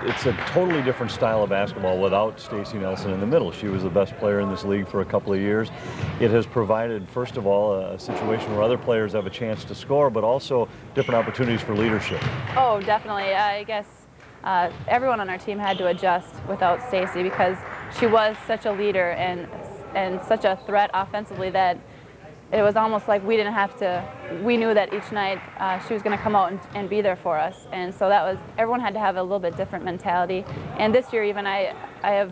It's a totally different style of basketball without Stacey Nelson in the middle. She was the best player in this league for a couple of years. It has provided, first of all, a situation where other players have a chance to score, but also different opportunities for leadership. Oh, definitely. I guess everyone on our team had to adjust without Stacy, because she was such a leader and such a threat offensively that it was almost like we didn't have to. We knew that each night she was going to come out and be there for us, and so that was, everyone had to have a little bit different mentality. And this year even I have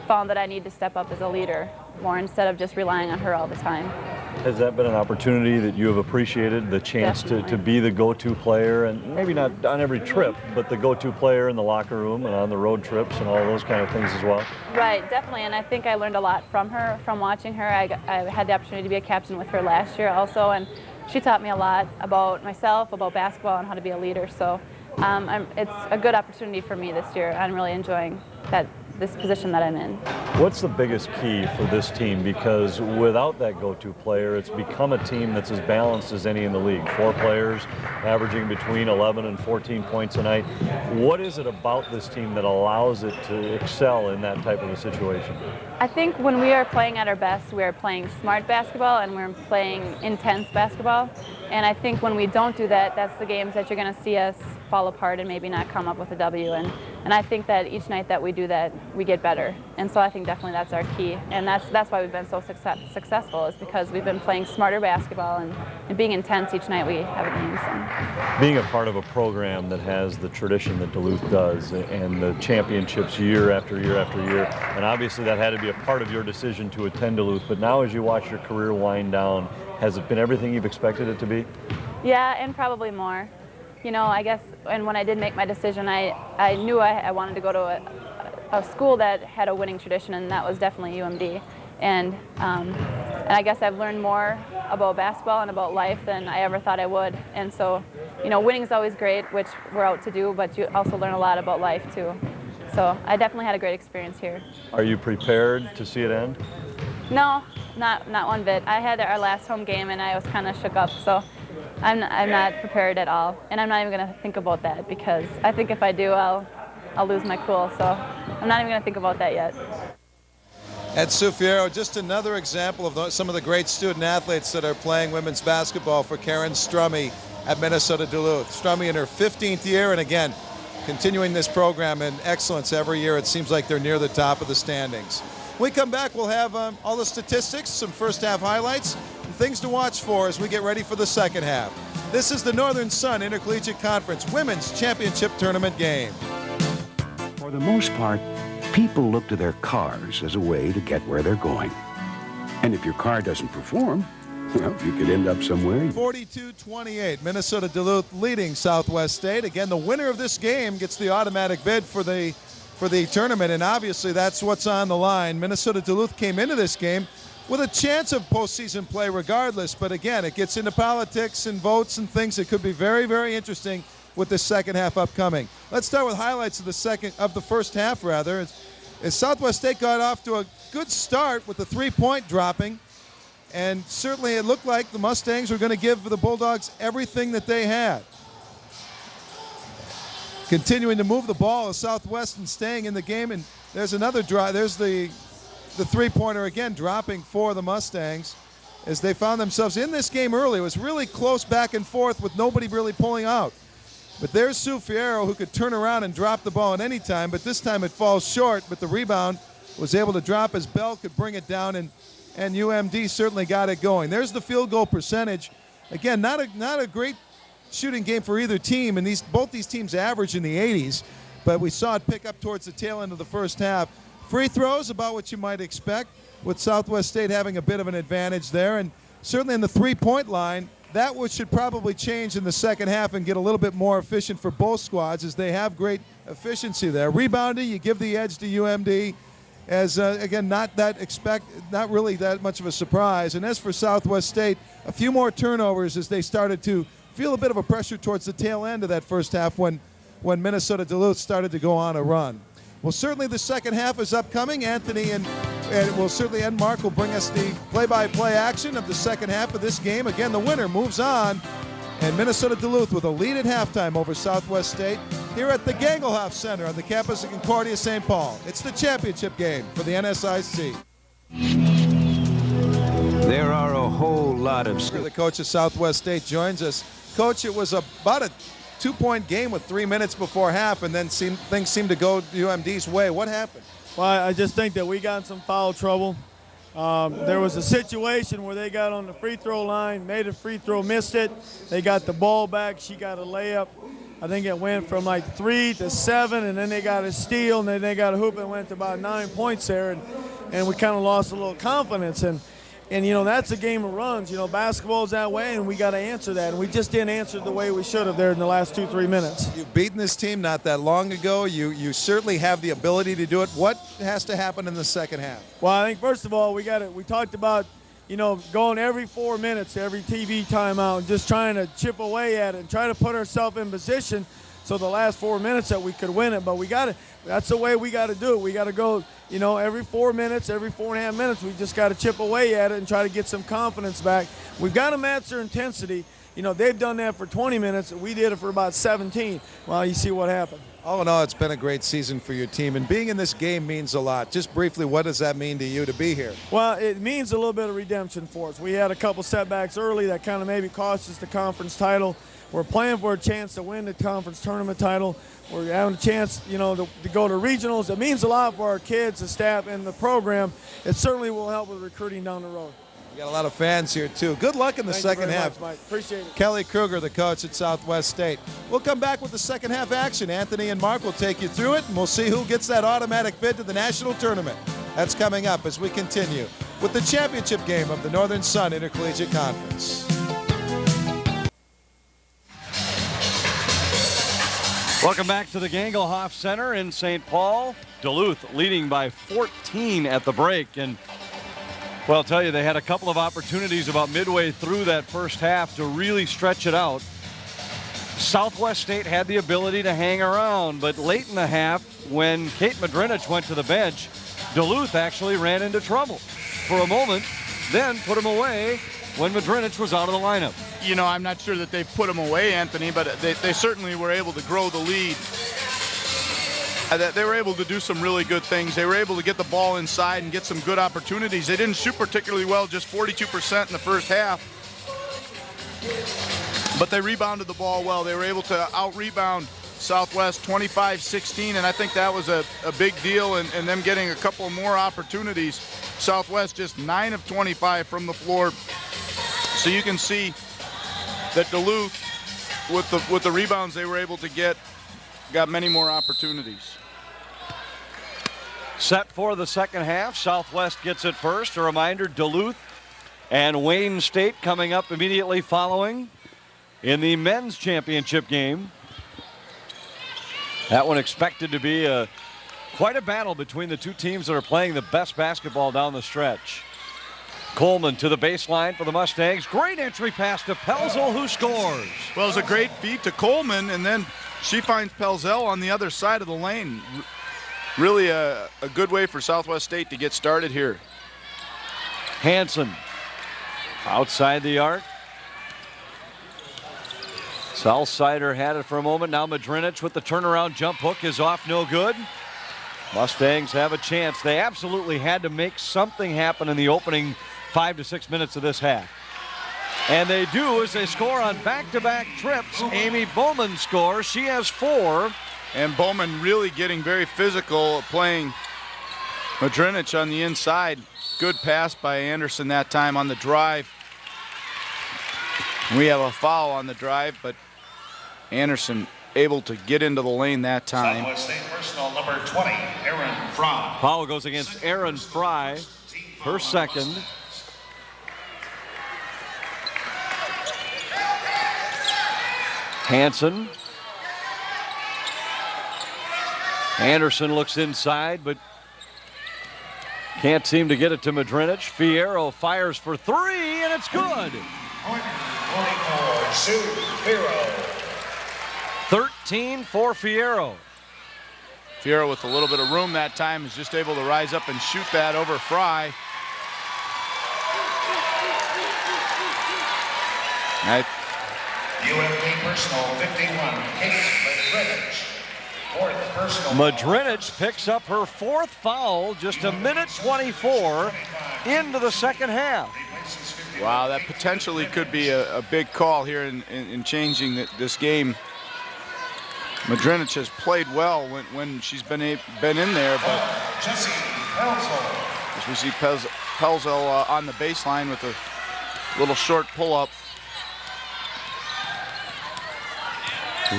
found that I need to step up as a leader more instead of just relying on her all the time. Has that been an opportunity that you have appreciated, the chance to be the go-to player, and maybe not on every trip, but the go-to player in the locker room and on the road trips and all those kind of things as well? Right, definitely, and I think I learned a lot from her, from watching her. I had the opportunity to be a captain with her last year also, and she taught me a lot about myself, about basketball, and how to be a leader. So it's a good opportunity for me this year. I'm really enjoying this position that I'm in. What's the biggest key for this team? Because without that go-to player, it's become a team that's as balanced as any in the league. 4 players averaging between 11 and 14 points a night. What is it about this team that allows it to excel in that type of a situation? I think when we are playing at our best, we are playing smart basketball and we're playing intense basketball. And I think when we don't do that, that's the games that you're going to see us fall apart and maybe not come up with a W. And I think that each night that we do that, we get better. And so I think definitely that's our key. And that's why we've been so successful, is because we've been playing smarter basketball and being intense each night we have a game. So. Being a part of a program that has the tradition that Duluth does and the championships year after year after year, and obviously that had to be a part of your decision to attend Duluth, but now as you watch your career wind down, has it been everything you've expected it to be? Yeah, and probably more. You know, I guess, and when I did make my decision, I knew I wanted to go to a school that had a winning tradition, and that was definitely UMD. And I guess I've learned more about basketball and about life than I ever thought I would. And so, you know, winning is always great, which we're out to do, but you also learn a lot about life too. So I definitely had a great experience here. Are you prepared to see it end? No, not one bit. I had our last home game and I was kind of shook up, so I'm not prepared at all. And I'm not even going to think about that, because I think if I do, I'll lose my cool. So I'm not even going to think about that yet. And Sue Fiero, just another example of some of the great student athletes that are playing women's basketball for Karen Strummy at Minnesota-Duluth. Strummy in her 15th year, and again, continuing this program in excellence every year. It seems like they're near the top of the standings. When we come back, we'll have all the statistics, some first half highlights, and things to watch for as we get ready for the second half. This is the Northern Sun Intercollegiate Conference Women's Championship Tournament game. For the most part, people look to their cars as a way to get where they're going. And if your car doesn't perform, well, you could end up somewhere. 42-28, Minnesota-Duluth leading Southwest State. Again, the winner of this game gets the automatic bid for the tournament, and obviously that's what's on the line. Minnesota-Duluth came into this game with a chance of postseason play regardless, but again, it gets into politics and votes and things that could be very, very interesting with the second half upcoming. Let's start with highlights of the first half, rather. As Southwest State got off to a good start with the three-point dropping, and certainly it looked like the Mustangs were going to give the Bulldogs everything that they had. Continuing to move the ball as Southwest and staying in the game, and there's another drive. There's the three-pointer again dropping for the Mustangs as they found themselves in this game early. It was really close back and forth with nobody really pulling out. But there's Sue Fiero, who could turn around and drop the ball at any time, but this time it falls short, but the rebound was able to drop as Bell could bring it down, and UMD certainly got it going. There's the field goal percentage. Again, not a great shooting game for either team, and both these teams average in the 80s, but we saw it pick up towards the tail end of the first half. Free throws, about what you might expect, with Southwest State having a bit of an advantage there, and certainly in the three-point line, that should probably change in the second half and get a little bit more efficient for both squads, as they have great efficiency there. Rebounding, you give the edge to UMD, as again, not really that much of a surprise. And as for Southwest State, a few more turnovers as they started to feel a bit of a pressure towards the tail end of that first half when Minnesota-Duluth started to go on a run. Well, certainly the second half is upcoming. Anthony and Mark will bring us the play-by-play action of the second half of this game. Again, the winner moves on, and Minnesota-Duluth with a lead at halftime over Southwest State here at the Gangelhoff Center on the campus of Concordia St. Paul. It's the championship game for the NSIC. There are a whole lot of... The coach of Southwest State joins us. Coach, it was about a 2-point game with 3 minutes before half, and then things seemed to go UMD's way. What happened? Well, I just think that we got in some foul trouble. There was a situation where they got on the free throw line, made a free throw, missed it. They got the ball back. She got a layup. I think it went from like 3 to 7, and then they got a steal, and then they got a hoop and went to about 9 points there, and we kind of lost a little confidence. And, you know, that's a game of runs. You know, basketball's that way, and we got to answer that. And we just didn't answer the way we should have there in the last 2-3 minutes. You've beaten this team not that long ago. You certainly have the ability to do it. What has to happen in the second half? Well, I think, first of all, we talked about, you know, going every 4 minutes, every TV timeout, and just trying to chip away at it and try to put ourselves in position so the last 4 minutes that we could win it. But that's the way we got to do it. We got to go, you know, every 4 minutes, every 4.5 minutes, we just got to chip away at it and try to get some confidence back. We've got to match their intensity. You know, they've done that for 20 minutes. We did it for about 17. Well, you see what happened. All in all, it's been a great season for your team, and being in this game means a lot. Just briefly, what does that mean to you to be here? Well, it means a little bit of redemption for us. We had a couple setbacks early that kind of maybe cost us the conference title. We're playing for a chance to win the conference tournament title. We're having a chance, you know, to go to regionals. It means a lot for our kids, the staff, and the program. It certainly will help with recruiting down the road. You got a lot of fans here, too. Good luck in the second half. Much, Mike. Appreciate it. Kelly Kruger, the coach at Southwest State. We'll come back with the second half action. Anthony and Mark will take you through it, and we'll see who gets that automatic bid to the national tournament. That's coming up as we continue with the championship game of the Northern Sun Intercollegiate Conference. Welcome back to the Gangelhoff Center in St. Paul. Duluth leading by 14 at the break. And, well, I'll tell you, they had a couple of opportunities about midway through that first half to really stretch it out. Southwest State had the ability to hang around, but late in the half, when Kate Madrinich went to the bench, Duluth actually ran into trouble for a moment, then put him away when Madrinich was out of the lineup. You know, I'm not sure that they put him away, Anthony, but they certainly were able to grow the lead. They were able to do some really good things. They were able to get the ball inside and get some good opportunities. They didn't shoot particularly well, just 42% in the first half. But they rebounded the ball well. They were able to out-rebound Southwest 25-16, and I think that was a big deal, and them getting a couple more opportunities. Southwest just 9 of 25 from the floor. So you can see that Duluth, with the rebounds they were able to get, got many more opportunities. Set for the second half. Southwest gets it first. A reminder, Duluth and Wayne State coming up immediately following in the men's championship game. That one expected to be quite a battle between the two teams that are playing the best basketball down the stretch. Coleman to the baseline for the Mustangs. Great entry pass to Pelzel, who scores. Well, it was a great feed to Coleman, and then she finds Pelzel on the other side of the lane. Really a good way for Southwest State to get started here. Hanson outside the arc. Southsider had it for a moment. Now Madrinich with the turnaround jump hook is off, no good. Mustangs have a chance. They absolutely had to make something happen in the opening 5 to 6 minutes of this half. And they do as they score on back-to-back trips. Amy Bowman scores. She has 4. And Bowman really getting very physical, playing Madrinich on the inside. Good pass by Anderson that time on the drive. We have a foul on the drive, but Anderson able to get into the lane that time. Southwest State personal number 20, Aaron Fry. Foul goes against Aaron Fry, her second. Hansen. Anderson looks inside, but can't seem to get it to Madrinich. Fiero fires for three, and it's good. 24, Sue Fiero. 13 for Fiero. Fiero with a little bit of room that time is just able to rise up and shoot that over Fry. UMD personal 51, Kate Madrinich. Fourth personal. Madrinich picks up her fourth foul, just a minute 24 into the second half. Wow, that potentially could be a big call here in changing this game. Madrinich has played well when she's been in there, but as we see Pelzel on the baseline with a little short pull-up.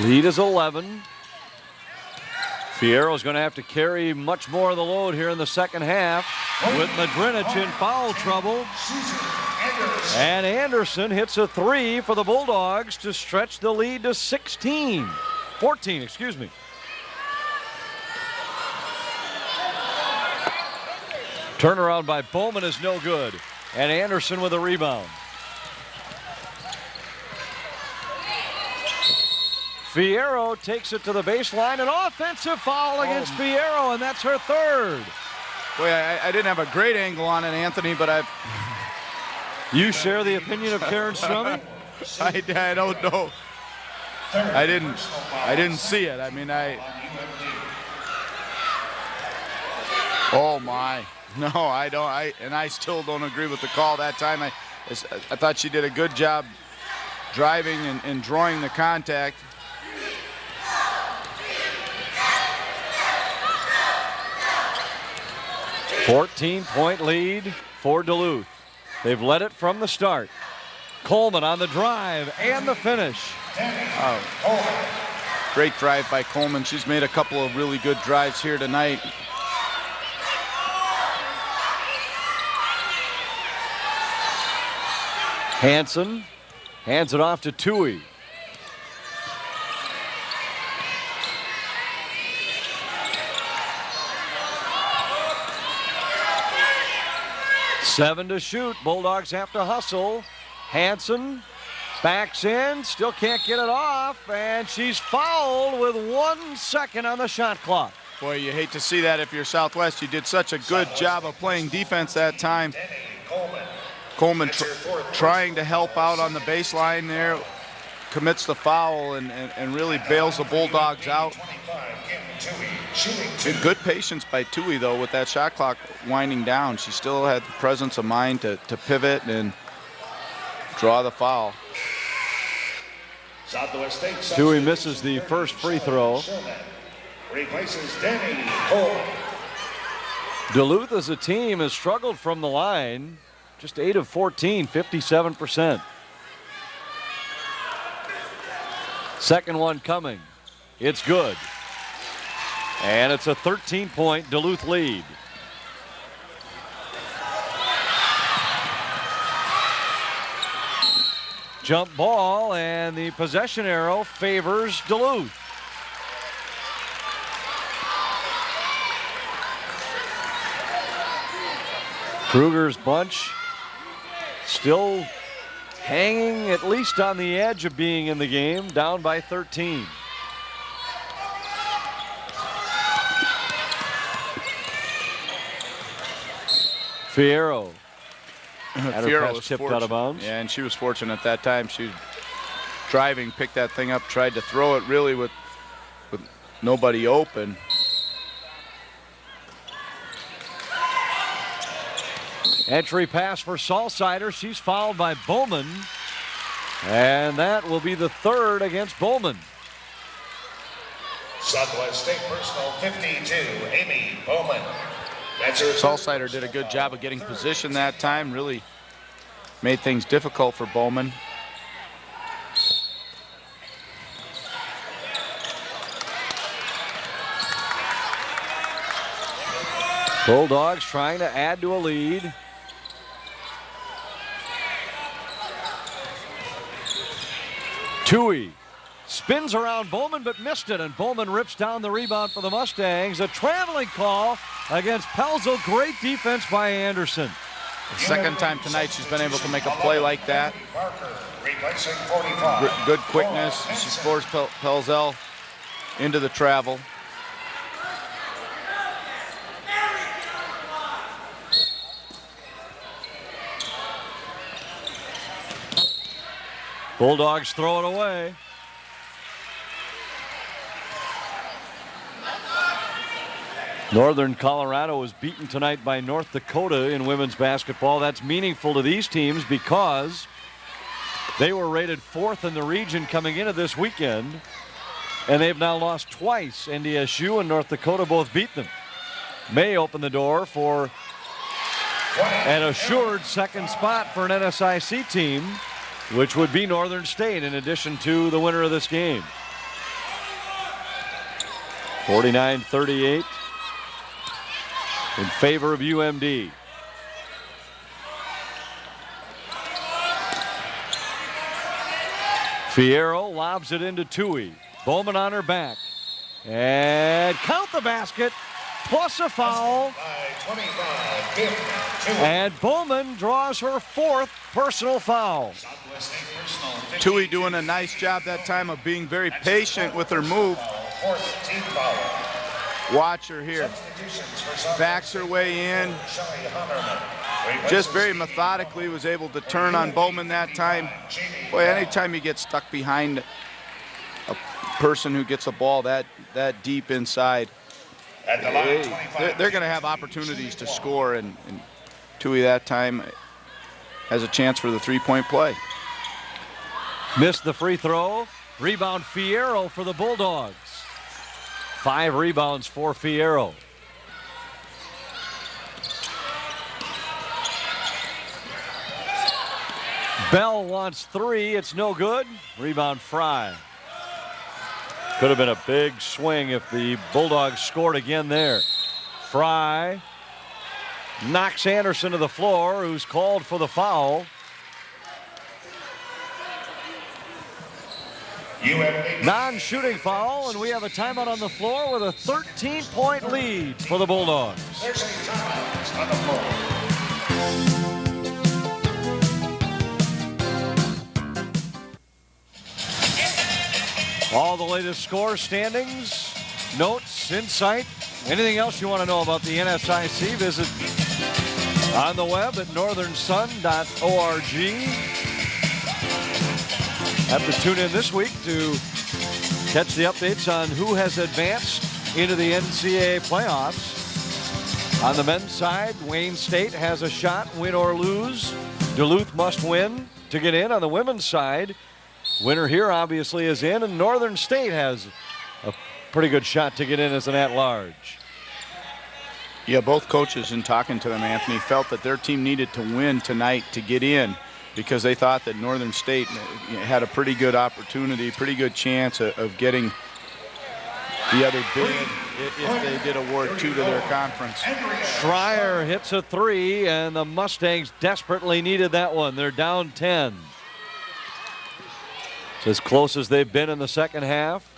Lead is 11. Fiero's going to have to carry much more of the load here in the second half with Madrinich in foul trouble. And Anderson hits a three for the Bulldogs to stretch the lead to 14, excuse me. Turnaround by Bowman is no good. And Anderson with a rebound. Fiero takes it to the baseline. An offensive foul against Fiero, and that's her third. Boy, I didn't have a great angle on it, Anthony, but You share the opinion of Karen Strummy? I don't know. I didn't see it. I mean, oh my. No, I don't. I still don't agree with the call that time. I thought she did a good job driving and drawing the contact. $14-point lead for Duluth. They've led it from the start. Coleman on the drive and the finish. Oh, great drive by Coleman. She's made a couple of really good drives here tonight. Hansen hands it off to Tui. Seven to shoot. Bulldogs have to hustle. Hansen backs in, still can't get it off, and she's fouled with 1 second on the shot clock. Boy, you hate to see that if you're Southwest. You did such a good job of playing defense that time. Coleman trying to help out on the baseline there, commits the foul and really bails the Bulldogs out. Good patience by Tui, though, with that shot clock winding down. She still had the presence of mind to pivot and draw the foul. Tui misses the first free throw. Replaces Danny Coleman. Duluth as a team has struggled from the line. Just 8 of 14, 57%. Second one coming. It's good. And it's a 13-point Duluth lead. Jump ball, and the possession arrow favors Duluth. Kruger's bunch still hanging at least on the edge of being in the game, down by 13. Fiero. Fiero was tipped out of bounds. Yeah, and she was fortunate that time. She was driving, picked that thing up, tried to throw it really with nobody open. Entry pass for Salsider. She's fouled by Bowman. And that will be the third against Bowman. Southwest State personal 52, Amy Bowman. Salsider did a good job of getting position that time. Really made things difficult for Bowman. Bulldogs trying to add to a lead. Tui Spins around Bowman but missed it, and Bowman rips down the rebound for the Mustangs. A traveling call against Pelzel. Great defense by Anderson. The second time tonight she's been able to make a play like that. Good quickness. She scores Pelzel into the travel. Bulldogs throw it away. Northern Colorado was beaten tonight by North Dakota in women's basketball. That's meaningful to these teams because they were rated 4th in the region coming into this weekend, and they've now lost twice. NDSU and North Dakota both beat them. May open the door for an assured second spot for an NSIC team, which would be Northern State in addition to the winner of this game. 49-38 in favor of UMD. Fiero lobs it into Tui. Bowman on her back. And count the basket, plus a foul. And Bowman draws her 4th personal foul. Tui doing a nice job that time of being very patient with her move. Watch her here. Backs her way in. Just very methodically was able to turn on Bowman that time. Boy, anytime you get stuck behind a person who gets a ball that deep inside, they're going to have opportunities to score, and Tui that time has a chance for the three-point play. Missed the free throw. Rebound Fiero for the Bulldogs. 5 rebounds for Fiero. Bell wants 3. It's no good. Rebound Fry. Could have been a big swing if the Bulldogs scored again there. Fry knocks Anderson to the floor, who's called for the foul. Non-shooting foul, and we have a timeout on the floor with a 13-point lead for the Bulldogs. There's a timeout on the floor. All the latest scores, standings, notes, insight, anything else you want to know about the NSIC, visit on the web at northernsun.org. Have to tune in this week to catch the updates on who has advanced into the NCAA playoffs. On the men's side, Wayne State has a shot, win or lose. Duluth must win to get in. On the women's side, winner here obviously is in, and Northern State has a pretty good shot to get in as an at-large. Yeah, both coaches, in talking to them, Anthony, felt that their team needed to win tonight to get in, because they thought that Northern State had a pretty good opportunity, pretty good chance of getting the other bid if they did award 2 to their conference. Schreier hits a 3, and the Mustangs desperately needed that one. They're down 10. It's as close as they've been in the second half.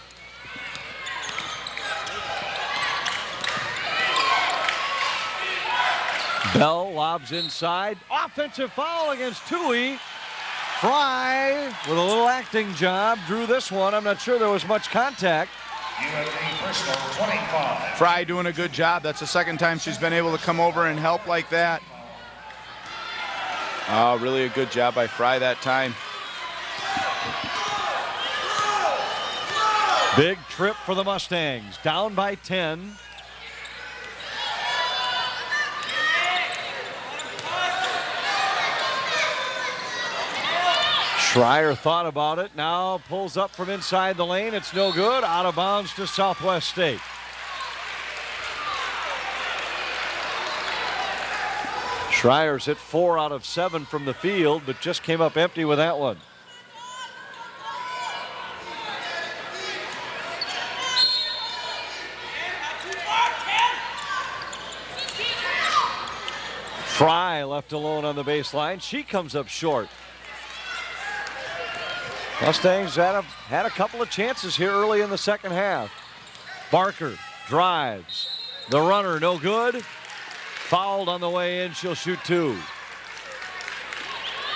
Bell lobs inside. Offensive foul against Tui. Fry with a little acting job drew this one. I'm not sure there was much contact. Fry doing a good job. That's the second time she's been able to come over and help like that. Oh, really a good job by Fry that time. Big trip for the Mustangs. Down by 10. Schreier thought about it, now pulls up from inside the lane. It's no good. Out of bounds to Southwest State. Schreier's hit 4 out of 7 from the field, but just came up empty with that one. Fry left alone on the baseline. She comes up short. Mustangs had a couple of chances here early in the second half. Barker drives. The runner, no good. Fouled on the way in. She'll shoot 2.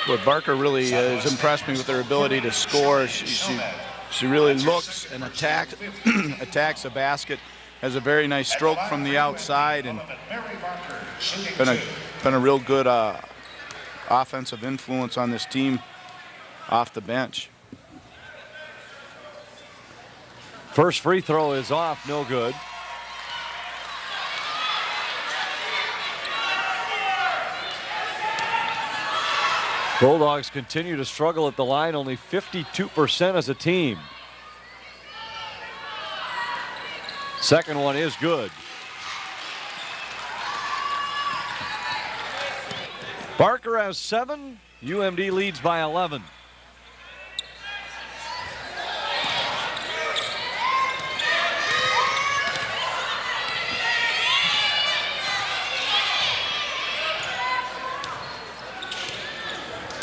But Barker really has impressed me with her ability to score. She really looks and attacks the basket. Has a very nice stroke from the outside, and been a real good offensive influence on this team off the bench. First free throw is off, no good. Bulldogs continue to struggle at the line, only 52% as a team. Second one is good. Barker has 7. UMD leads by 11.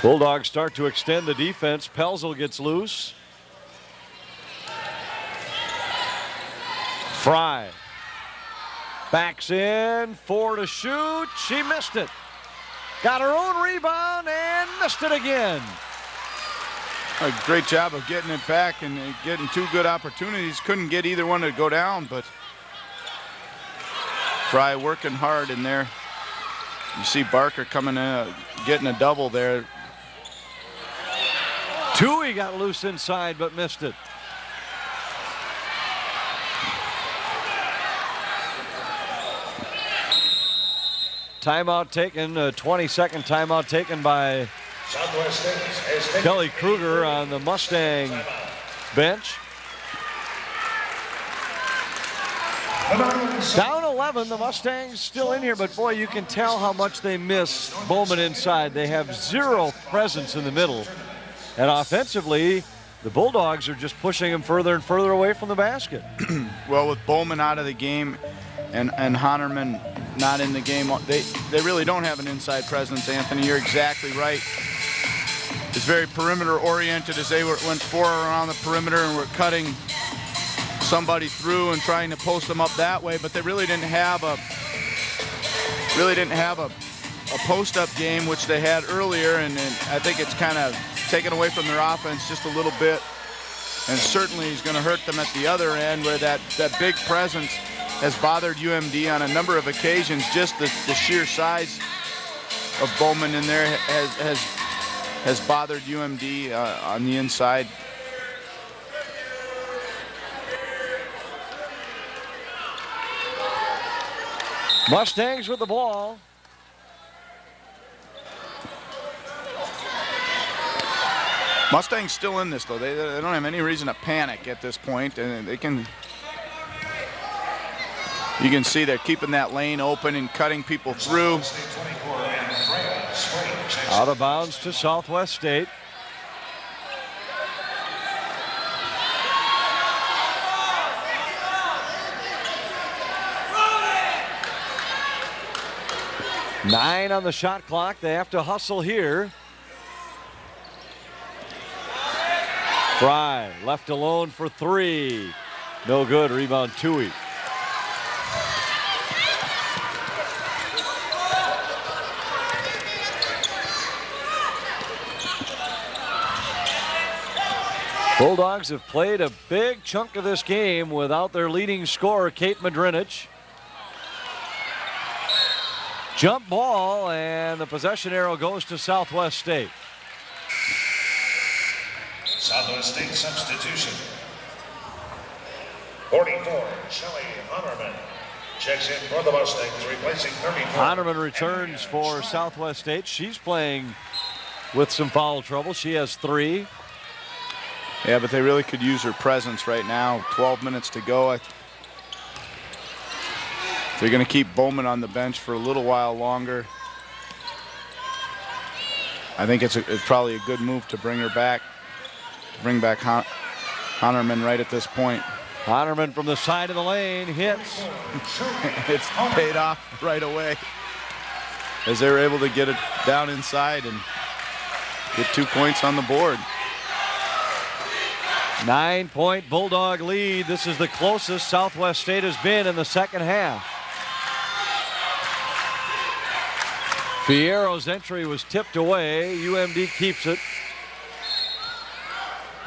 Bulldogs start to extend the defense. Pelzel gets loose. Fry backs in, 4 to shoot. She missed it. Got her own rebound and missed it again. A great job of getting it back and getting 2 good opportunities. Couldn't get either one to go down, but Fry working hard in there. You see Barker coming in, getting a double there. Tui got loose inside but missed it. Timeout taken, a 20-second timeout taken by Kelly Kruger on the Mustang bench. Down 11, the Mustangs still in here, but boy, you can tell how much they miss Bowman inside. They have 0 presence in the middle. And offensively, the Bulldogs are just pushing him further and further away from the basket. Well, with Bowman out of the game and Honerman not in the game, they really don't have an inside presence, Anthony. You're exactly right. It's very perimeter oriented as they went 4 around the perimeter and were cutting somebody through and trying to post them up that way, but they really didn't have a post-up game, which they had earlier, and I think it's kind of taken away from their offense just a little bit, and certainly is going to hurt them at the other end, where that big presence has bothered UMD on a number of occasions. Just the sheer size of Bowman in there has bothered UMD on the inside. Mustangs with the ball. Mustangs still in this, though. They don't have any reason to panic at this point, and you can see they're keeping that lane open and cutting people through. Out of bounds to Southwest State. Nine on the shot clock. They have to hustle here. Fry left alone for 3. No good. Rebound Tui. Bulldogs have played a big chunk of this game without their leading scorer, Kate Madrinich. Jump ball, and the possession arrow goes to Southwest State. Southwest State substitution. 44, Shelly Honerman checks in for the Mustangs, replacing 34. Honerman returns for Southwest State. She's playing with some foul trouble. She has 3. Yeah, but they really could use her presence right now. 12 minutes to go. They're going to keep Bowman on the bench for a little while longer. I think it's probably a good move to bring her back. Bring back Honerman right at this point. Honerman from the side of the lane hits. It's paid off right away as they were able to get it down inside and get 2 points on the board. 9-point Bulldog lead. This is the closest Southwest State has been in the second half. Fiero's entry was tipped away. UMD keeps it.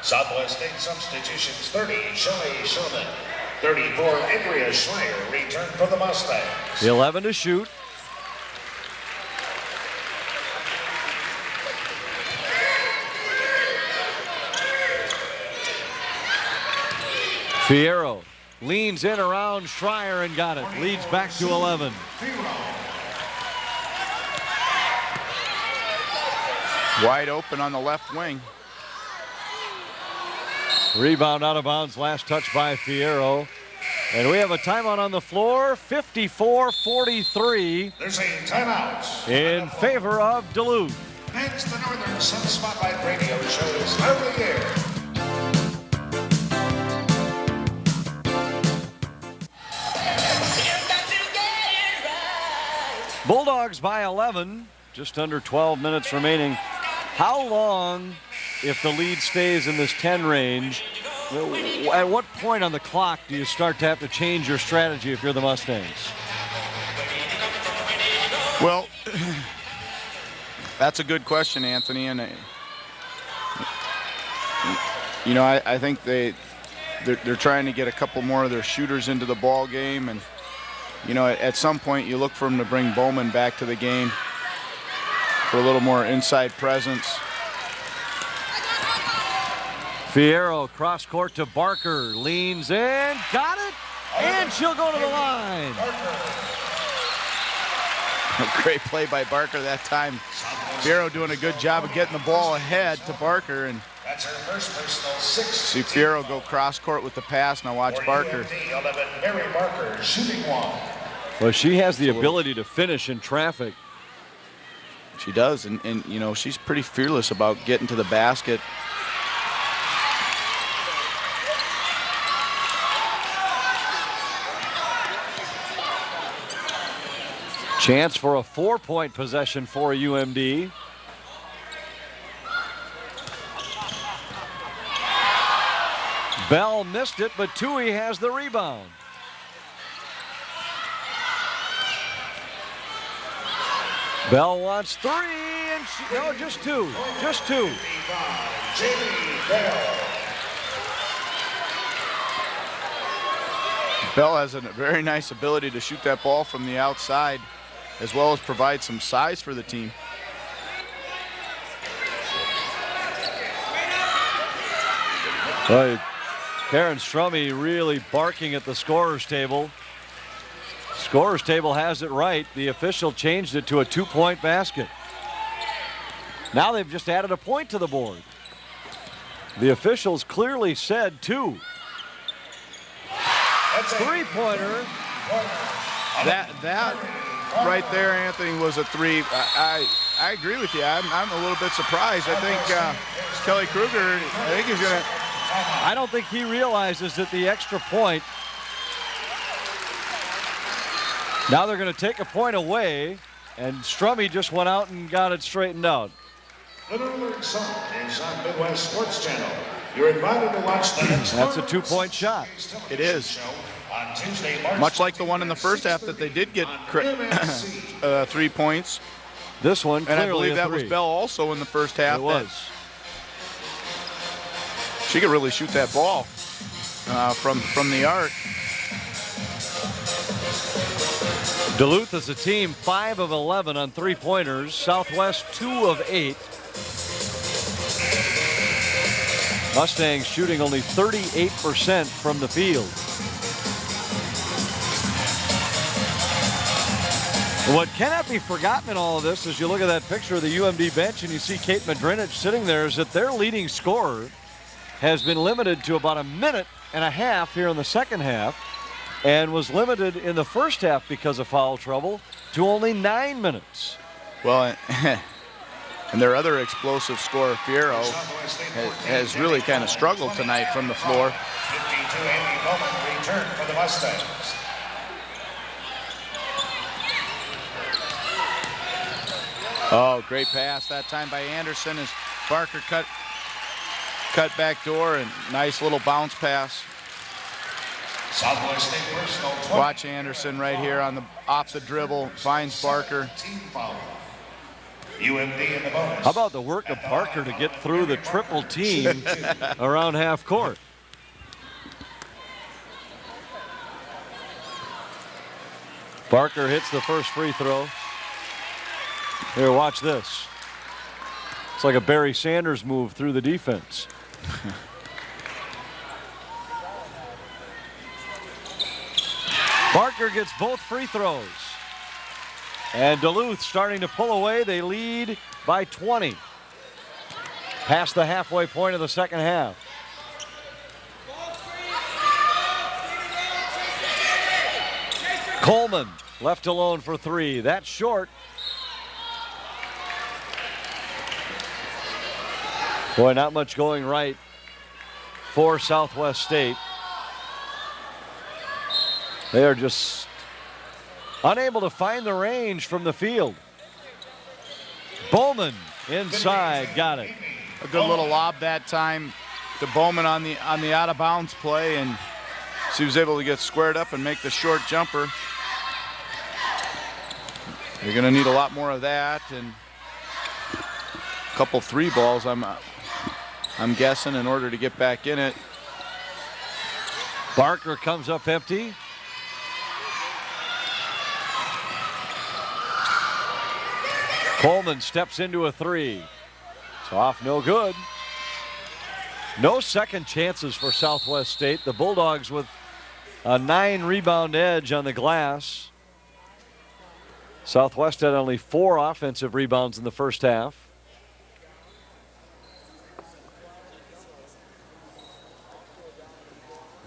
Southwest State substitutions: 30, Shelley Sherman. 34, Andrea Schreier, return for the Mustangs. 11 to shoot. Fiero leans in around Schreier and got it. Leads back to 11. Wide open on the left wing. Rebound out of bounds, last touch by Fiero. And we have a timeout on the floor, 54-43. There's a timeout in favor of Duluth. Next, the Northern Sun Spotlight Radio Show is on the air. Bulldogs by 11, just under 12 minutes remaining. How long, if the lead stays in this 10 range, at what point on the clock do you start to have to change your strategy if you're the Mustangs? Well, that's a good question, Anthony. And you know, I think they're trying to get a couple more of their shooters into the ball game, and you know, at some point you look for them to bring Bowman back to the game for a little more inside presence. Fiero cross court to Barker, leans in, got it, and she'll go to the line. A great play by Barker that time. Fiero doing a good job of getting the ball ahead to Barker, and That's her first personal 6. see Fiero go cross court with the pass. Now watch Barker. 11, Mary Barker shooting one. Well, she has the ability to finish in traffic. She does, and you know, she's pretty fearless about getting to the basket. Chance for a 4-point possession for UMD. Bell missed it, but Tui has the rebound. Bell wants 3, and no, just 2. Just 2. Jamie Bell. Bell has a very nice ability to shoot that ball from the outside, as well as provide some size for the team. Karen Strummy really barking at the scorer's table. Scorer's table has it right. The official changed it to a 2-point basket. Now they've just added a point to the board. The officials clearly said 2. 3-pointer. That right there, Anthony, was a 3. I agree with you. I'm a little bit surprised. I think Kelly Kruger, I think he's going to. I don't think he realizes that the extra point. Now they're going to take a point away, and Strummy just went out and got it straightened out. The Northern Sun is on Midwest Sports Channel. You're invited to watch the next. That's a 2-point shot. It is. On Tuesday, March Much like the one in the first half that they did get 3 points. This one, and I clearly believe that was Bell also in the first half. It was. She could really shoot that ball from the arc. Duluth is a team 5 of 11 on 3-pointers. Southwest 2 of 8. Mustangs shooting only 38% from the field. What cannot be forgotten in all of this, as you look at that picture of the UMD bench and you see Kate Madrinich sitting there, is that their leading scorer has been limited to about 1.5 minutes here in the second half, and was limited in the first half because of foul trouble to only 9 minutes. Well, and their other explosive scorer, Fiero, has really kind of struggled tonight from the floor. 52, Andy Bowman return for the Mustangs. Oh, great pass that time by Anderson as Barker cut cut back door and nice little bounce pass. Southwest State personal 20. Watch Anderson right here on the off the dribble, finds Barker. Team foul. UMD in the bonus. How about the work of Parker to get through the triple team around half court? Barker hits the first free throw. Here, watch this. It's like a Barry Sanders move through the defense. Barker gets both free throws. And Duluth starting to pull away. They lead by 20. Past the halfway point of the second half. Coleman left alone for three. That's short. Boy, not much going right for Southwest State. They are just unable to find the range from the field. Bowman inside, got it. A good little lob that time to Bowman on the out of bounds play, and she was able to get squared up and make the short jumper. You're going to need a lot more of that, and a couple three balls, I'm guessing, in order to get back in it. Barker comes up empty. Coleman steps into a three. It's off, no good. No second chances for Southwest State. The Bulldogs with a 9-rebound edge on the glass. Southwest had only 4 offensive rebounds in the first half.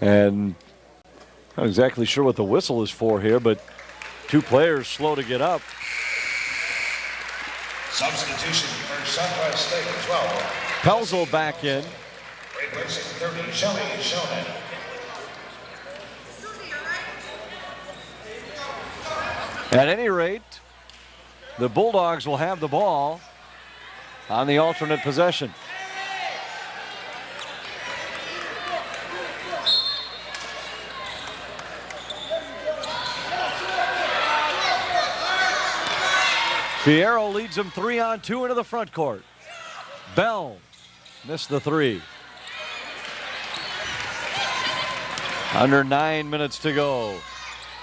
And not exactly sure what the whistle is for here, but 2 players slow to get up. Substitution for Southwest State, 12. Pelzel back in. Replacing 30, Shelley Shonen. At any rate, the Bulldogs will have the ball on the alternate possession. Fiero leads them 3-on-2 into the front court. Bell missed the three. Under 9 minutes to go.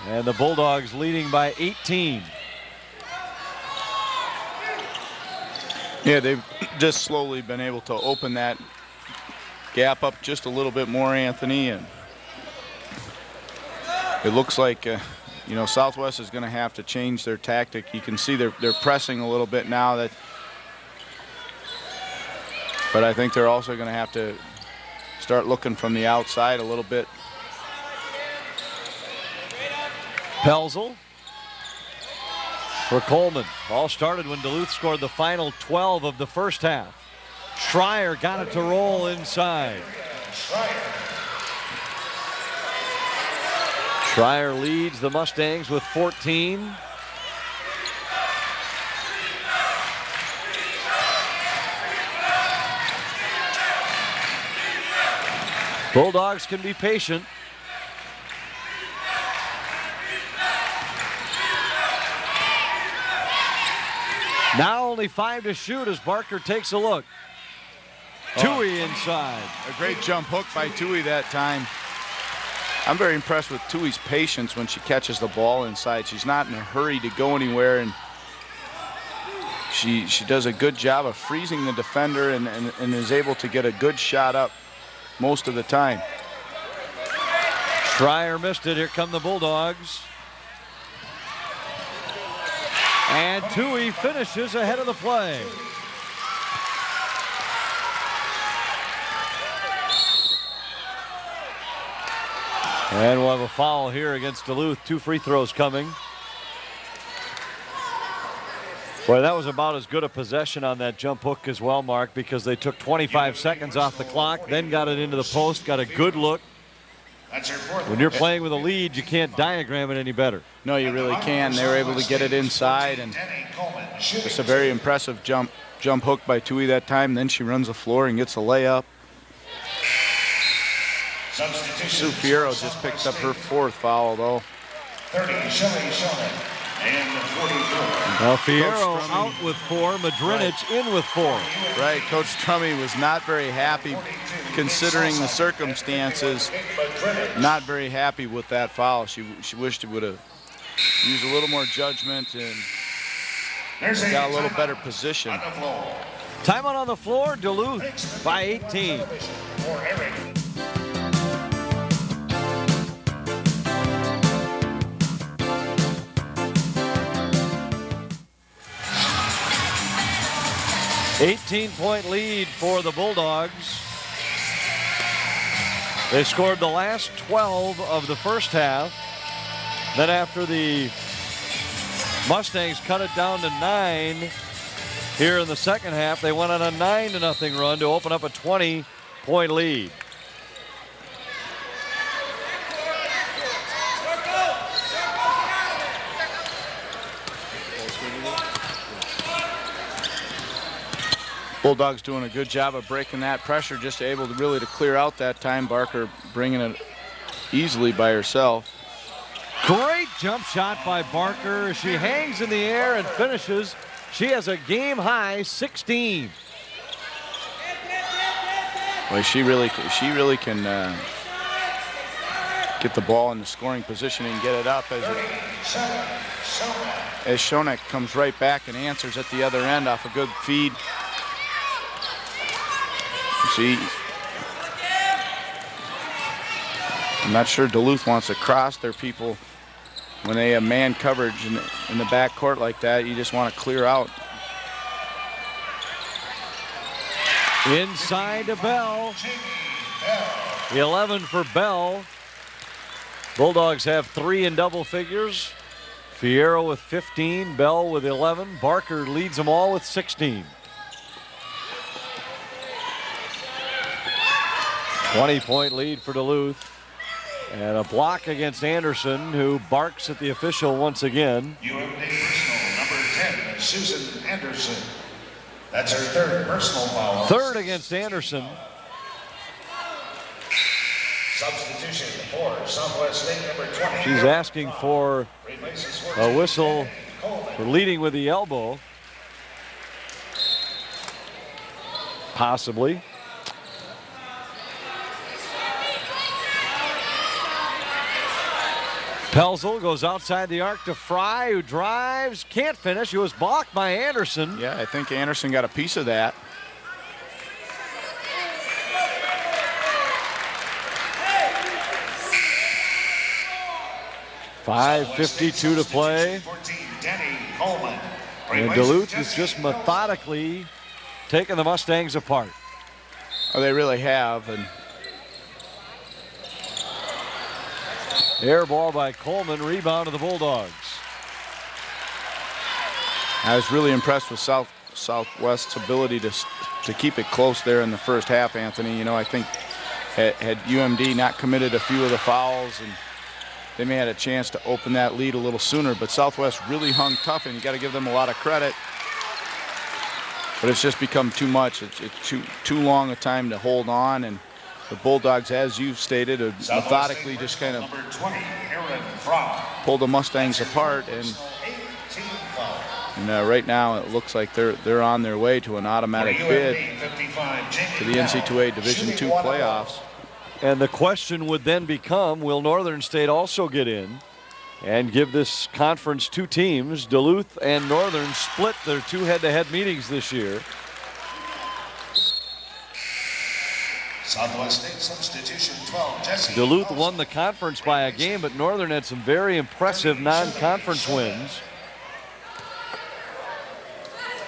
And the Bulldogs leading by 18. Yeah, they've just slowly been able to open that gap up just a little bit more, Anthony. And it looks like you know, Southwest is going to have to change their tactic. You can see they're pressing a little bit now. But I think they're also going to have to start looking from the outside a little bit. Pelzel for Coleman. All started when Duluth scored the final 12 of the first half. Schreier got it to roll inside. Schreier leads the Mustangs with 14. Bulldogs can be patient. Now only 5 to shoot as Barker takes a look. Tui inside. A great jump hook by Tui that time. I'm very impressed with Tui's patience when she catches the ball inside. She's not in a hurry to go anywhere, and she does a good job of freezing the defender and is able to get a good shot up most of the time. Schreier missed it. Here come the Bulldogs. And Tui finishes ahead of the play. And we'll have a foul here against Duluth. 2 free throws coming. Boy, that was about as good a possession on that jump hook as well, Mark, because they took 25 seconds off the clock, then got it into the post, got a good look. When you're playing with a lead, you can't diagram it any better. No, you really can. They were able to get it inside, and just a very impressive jump hook by Tui that time. Then she runs the floor and gets a layup. Sue Fiero just picked up her 4th foul, though. 30, Shelley Schoeneck. And 44. Well, Fiero out with 4, Madrinich in with 4. Right, Coach Trummey was not very happy considering the circumstances. Not very happy with that foul. She wished he would have used a little more judgment and got a little better position. Timeout on the floor, Duluth by 18. For Eric. 18-point lead for the Bulldogs. They scored the last 12 of the first half. Then after the Mustangs cut it down to 9 here in the second half, they went on a 9-0 run to open up a 20-point lead. Bulldogs doing a good job of breaking that pressure, just able to really to clear out that time. Barker bringing it easily by herself. Great jump shot by Barker. She hangs in the air and finishes. She has a game-high 16. Well, she really can get the ball in the scoring position and get it up as Schoeneck comes right back and answers at the other end off a good feed. See, I'm not sure Duluth wants to cross their people when they have man coverage in the back court like that. You just want to clear out. Inside to Bell. 11 for Bell. Bulldogs have 3 in double figures. Fiero with 15, Bell with 11. Barker leads them all with 16. 20-point lead for Duluth. And a block against Anderson, who barks at the official once again. UMD personal number 10, Susan Anderson. That's her 3rd personal foul. 3rd against Anderson. Substitution for Southwest State number 20. She's asking for a whistle for leading with the elbow. Possibly. Pelzel goes outside the arc to Fry, who drives, can't finish. He was blocked by Anderson. Yeah, I think Anderson got a piece of that. .552 to play. And Duluth is just methodically taking the Mustangs apart. Oh, they really have. And air ball by Coleman, rebound to the Bulldogs. I was really impressed with Southwest's ability to keep it close there in the first half, Anthony. You know, I think had UMD not committed a few of the fouls, and they may have had a chance to open that lead a little sooner, but Southwest really hung tough, and you got to give them a lot of credit. But it's just become too much. It's too long a time to hold on, and the Bulldogs, as you've stated, methodically just kind of pulled the Mustangs apart, and right now it looks like they're on their way to an automatic bid to the NCAA Division II playoffs. And the question would then become, will Northern State also get in and give this conference 2 teams? Duluth and Northern split their 2 head-to-head meetings this year. Southwest State substitution 12, Jesse. Duluth won the conference by a game, but Northern had some very impressive non-conference wins.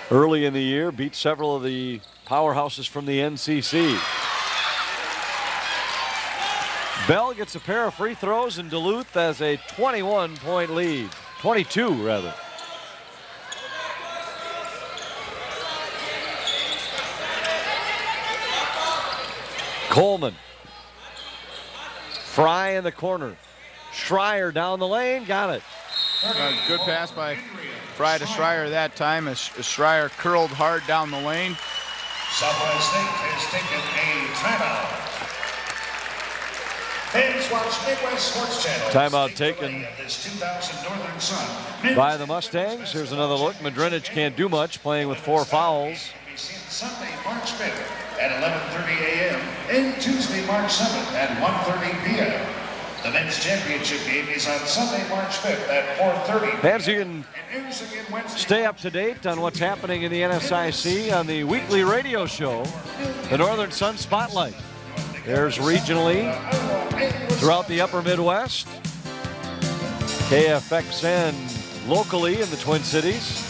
Early in the year, beat several of the powerhouses from the NCC. Bell gets a pair of free throws, and Duluth has a 21-point lead. 22, rather. Coleman. Fry in the corner. Schreier down the lane, got it. Good pass by Fry to Schreier that time as Schreier curled hard down the lane. Southwest State has taken a timeout. Please watch Midwest Sports Channel. Timeout taken this 2000 Northern Sun. by the Mustangs. Here's another look. Madrinich can't do much, playing with 4 fouls. Sunday, March 5th at 11:30 a.m. and Tuesday, March 7th at 1:30 p.m. The men's championship game is on Sunday, March 5th at 4:30. Fans, you can stay up to date on what's happening in the NSIC on the weekly radio show, the Northern Sun Spotlight. There's regionally throughout the upper Midwest, KFXN locally in the Twin Cities.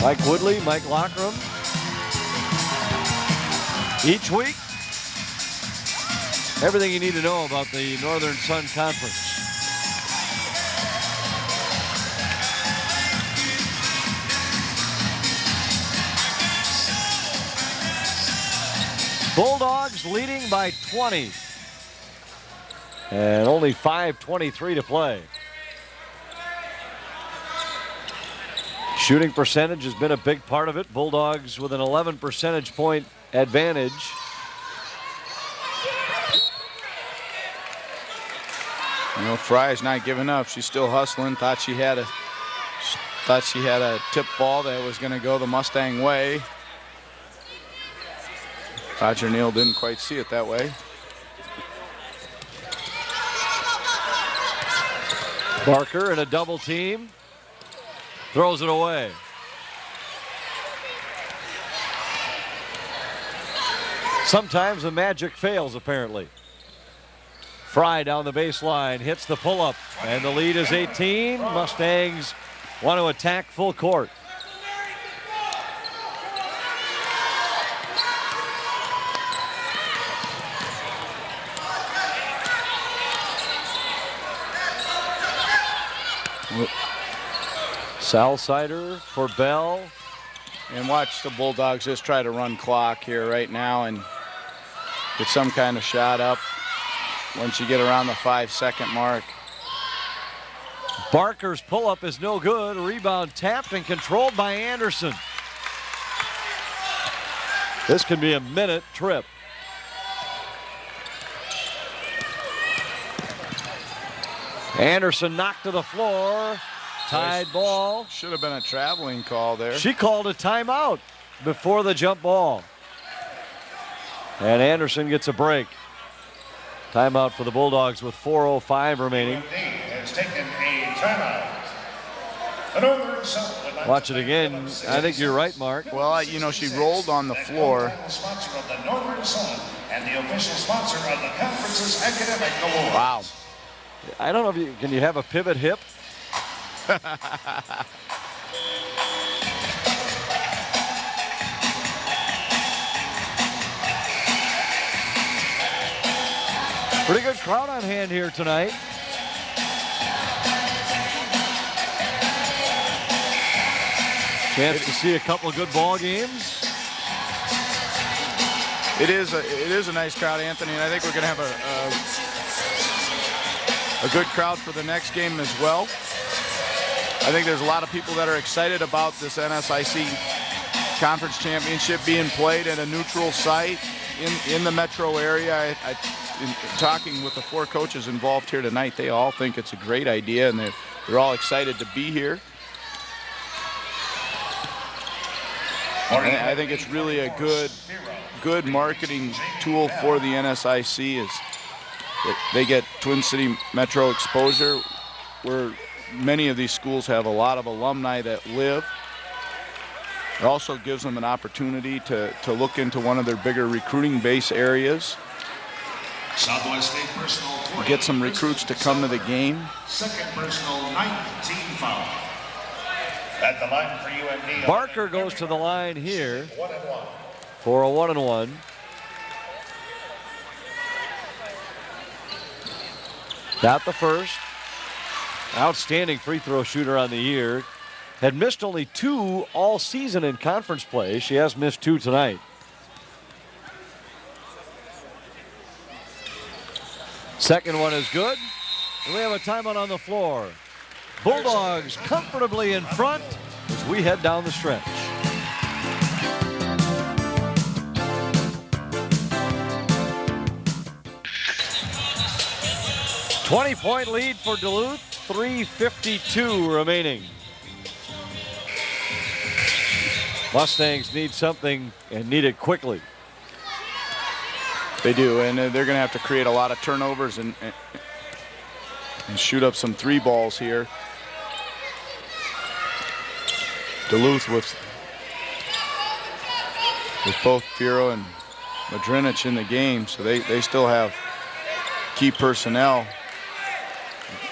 Mike Woodley, Mike Lockram. Each week, everything you need to know about the Northern Sun Conference. Bulldogs leading by 20. And only 5:23 to play. Shooting percentage has been a big part of it. Bulldogs with an 11 percentage point advantage. You know, Fry's not giving up. She's still hustling. Thought she had a tip ball that was going to go the Mustang way. Roger Neal didn't quite see it that way. Barker in a double team. Throws it away. Sometimes the magic fails, apparently. Fry down the baseline, hits the pull-up, and the lead is 18. Mustangs want to attack full court. Southsider for Bell. And watch the Bulldogs just try to run clock here right now and get some kind of shot up once you get around the 5-second mark. Barker's pull-up is no good. Rebound tapped and controlled by Anderson. This could be a minute trip. Anderson knocked to the floor. Tied ball. Should have been a traveling call there. She called a timeout before the jump ball. And Anderson gets a break. Timeout for the Bulldogs with 4:05 remaining. Has taken a timeout. Watch it again. I think you're right, Mark. Well, you know, she rolled on the floor. Sponsor of the Northern Sun and the official sponsor of the conference's academic awards. Wow. I don't know if you can you have a pivot hip? Pretty good crowd on hand here tonight. Chance to see a couple of good ball games. It is a nice crowd, Anthony, and I think we're going to have a good crowd for the next game as well. I think there's a lot of people that are excited about this NSIC Conference Championship being played at a neutral site in the metro area. In talking with the 4 coaches involved here tonight, they all think it's a great idea, and they're all excited to be here. And I think it's really a good marketing tool for the NSIC. Is they get Twin City Metro exposure, where many of these schools have a lot of alumni that live. It also gives them an opportunity to look into one of their bigger recruiting base areas. Southwest State personal. Get some recruits to come to the game. Second personal, 19 foul. At the line for UMD. Barker goes to the line here 1-1. for a 1-and-1. Got the first. Outstanding free throw shooter on the year. Had missed only 2 all season in conference play. She has missed 2 tonight. Second one is good. And we have a timeout on the floor. Bulldogs comfortably in front as we head down the stretch. 20-point lead for Duluth, 3:52 remaining. Mustangs need something and need it quickly. They do, and they're going to have to create a lot of turnovers and shoot up some 3 balls here. Duluth with both Fiero and Madrinich in the game, so they still have key personnel,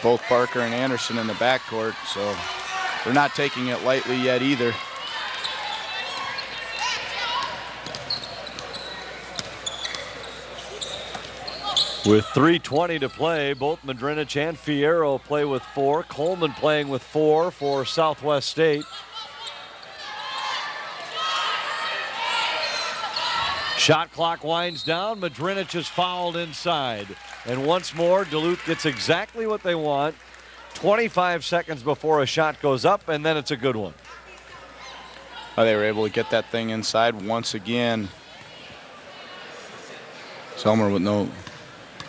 both Barker and Anderson in the backcourt, so they're not taking it lightly yet either. With 3:20 to play, both Madrinich and Fiero play with 4. Coleman playing with 4 for Southwest State. Shot clock winds down. Madrinich is fouled inside. And once more, Duluth gets exactly what they want. 25 seconds before a shot goes up, and then it's a good one. They were able to get that thing inside once again. Selmer with no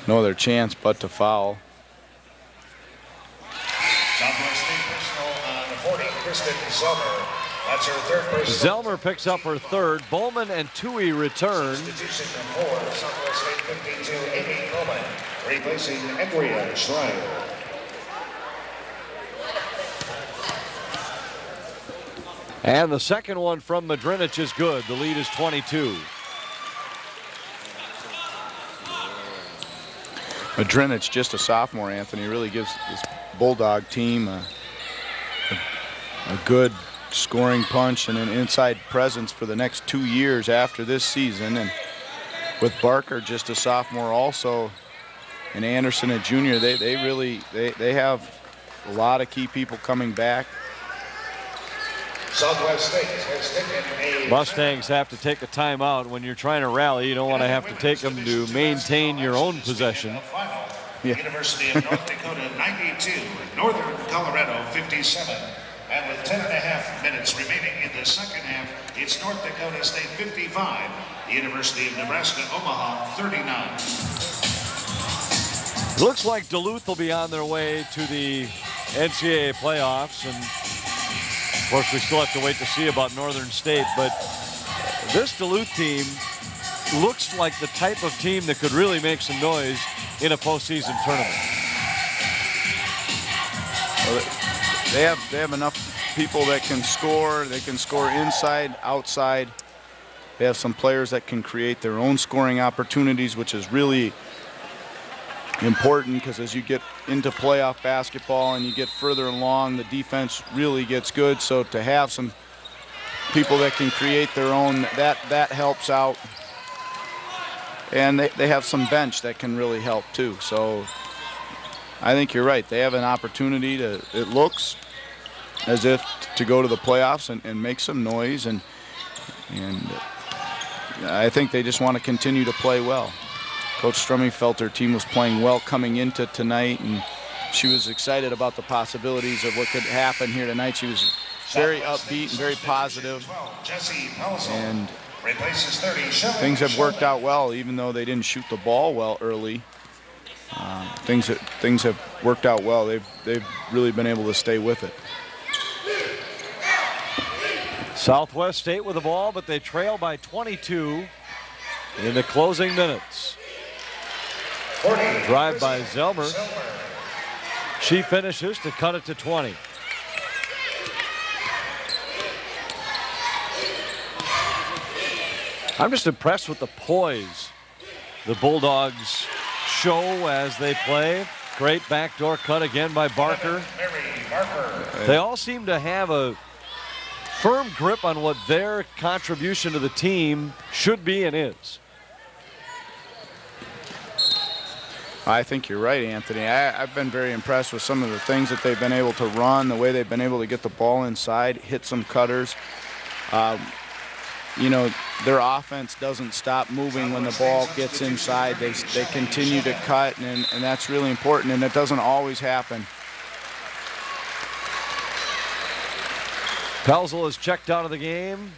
other chance but to foul. Southwest State personal on 40, Kristen Selmer. That's her third personal. Zelmer picks up her third. Bowman and Tui return. Substitution number 4, Southwest State 52, Amy Bowman, replacing Andrea Schreier. And the second one from Madrinich is good. The lead is 22. Madrinich, just a sophomore, Anthony, really gives this Bulldog team a good scoring punch and an inside presence for the next 2 years after this season. And with Barker, just a sophomore also, and Anderson, a junior, they have a lot of key people coming back. Southwest State has taken a Mustangs have to take a timeout when you're trying to rally. You don't want to have to take them to maintain your own possession. Yeah. University of North Dakota 92, Northern Colorado 57. And with 10.5 minutes remaining in the second half, it's North Dakota State 55, University of Nebraska Omaha 39. Looks like Duluth will be on their way to the NCAA playoffs, and of course we still have to wait to see about Northern State, but this Duluth team looks like the type of team that could really make some noise in a postseason tournament. Well, they have enough people that can score. They can score inside, outside. They have some players that can create their own scoring opportunities, which is really important because as you get into playoff basketball and you get further along, the defense really gets good. So to have some people that can create their own, that helps out. And they have some bench that can really help too. So I think you're right. They have an opportunity to, it looks as if, to go to the playoffs and make some noise. And I think they just want to continue to play well. Coach Strumming felt her team was playing well coming into tonight, and she was excited about the possibilities of what could happen here tonight. She was very upbeat and very positive. And things have worked out well, even though they didn't shoot the ball well early. Things have worked out well. They've really been able to stay with it. Southwest State with the ball, but they trail by 22 in the closing minutes. Drive by Zelmer. She finishes to cut it to 20. I'm just impressed with the poise the Bulldogs show as they play. Great backdoor cut again by Barker. They all seem to have a firm grip on what their contribution to the team should be and is. I think you're right, Anthony. I've been very impressed with some of the things that they've been able to run, the way they've been able to get the ball inside, hit some cutters. You know, their offense doesn't stop moving when the ball gets inside. They continue to cut, and that's really important, and it doesn't always happen. Pelzel is checked out of the game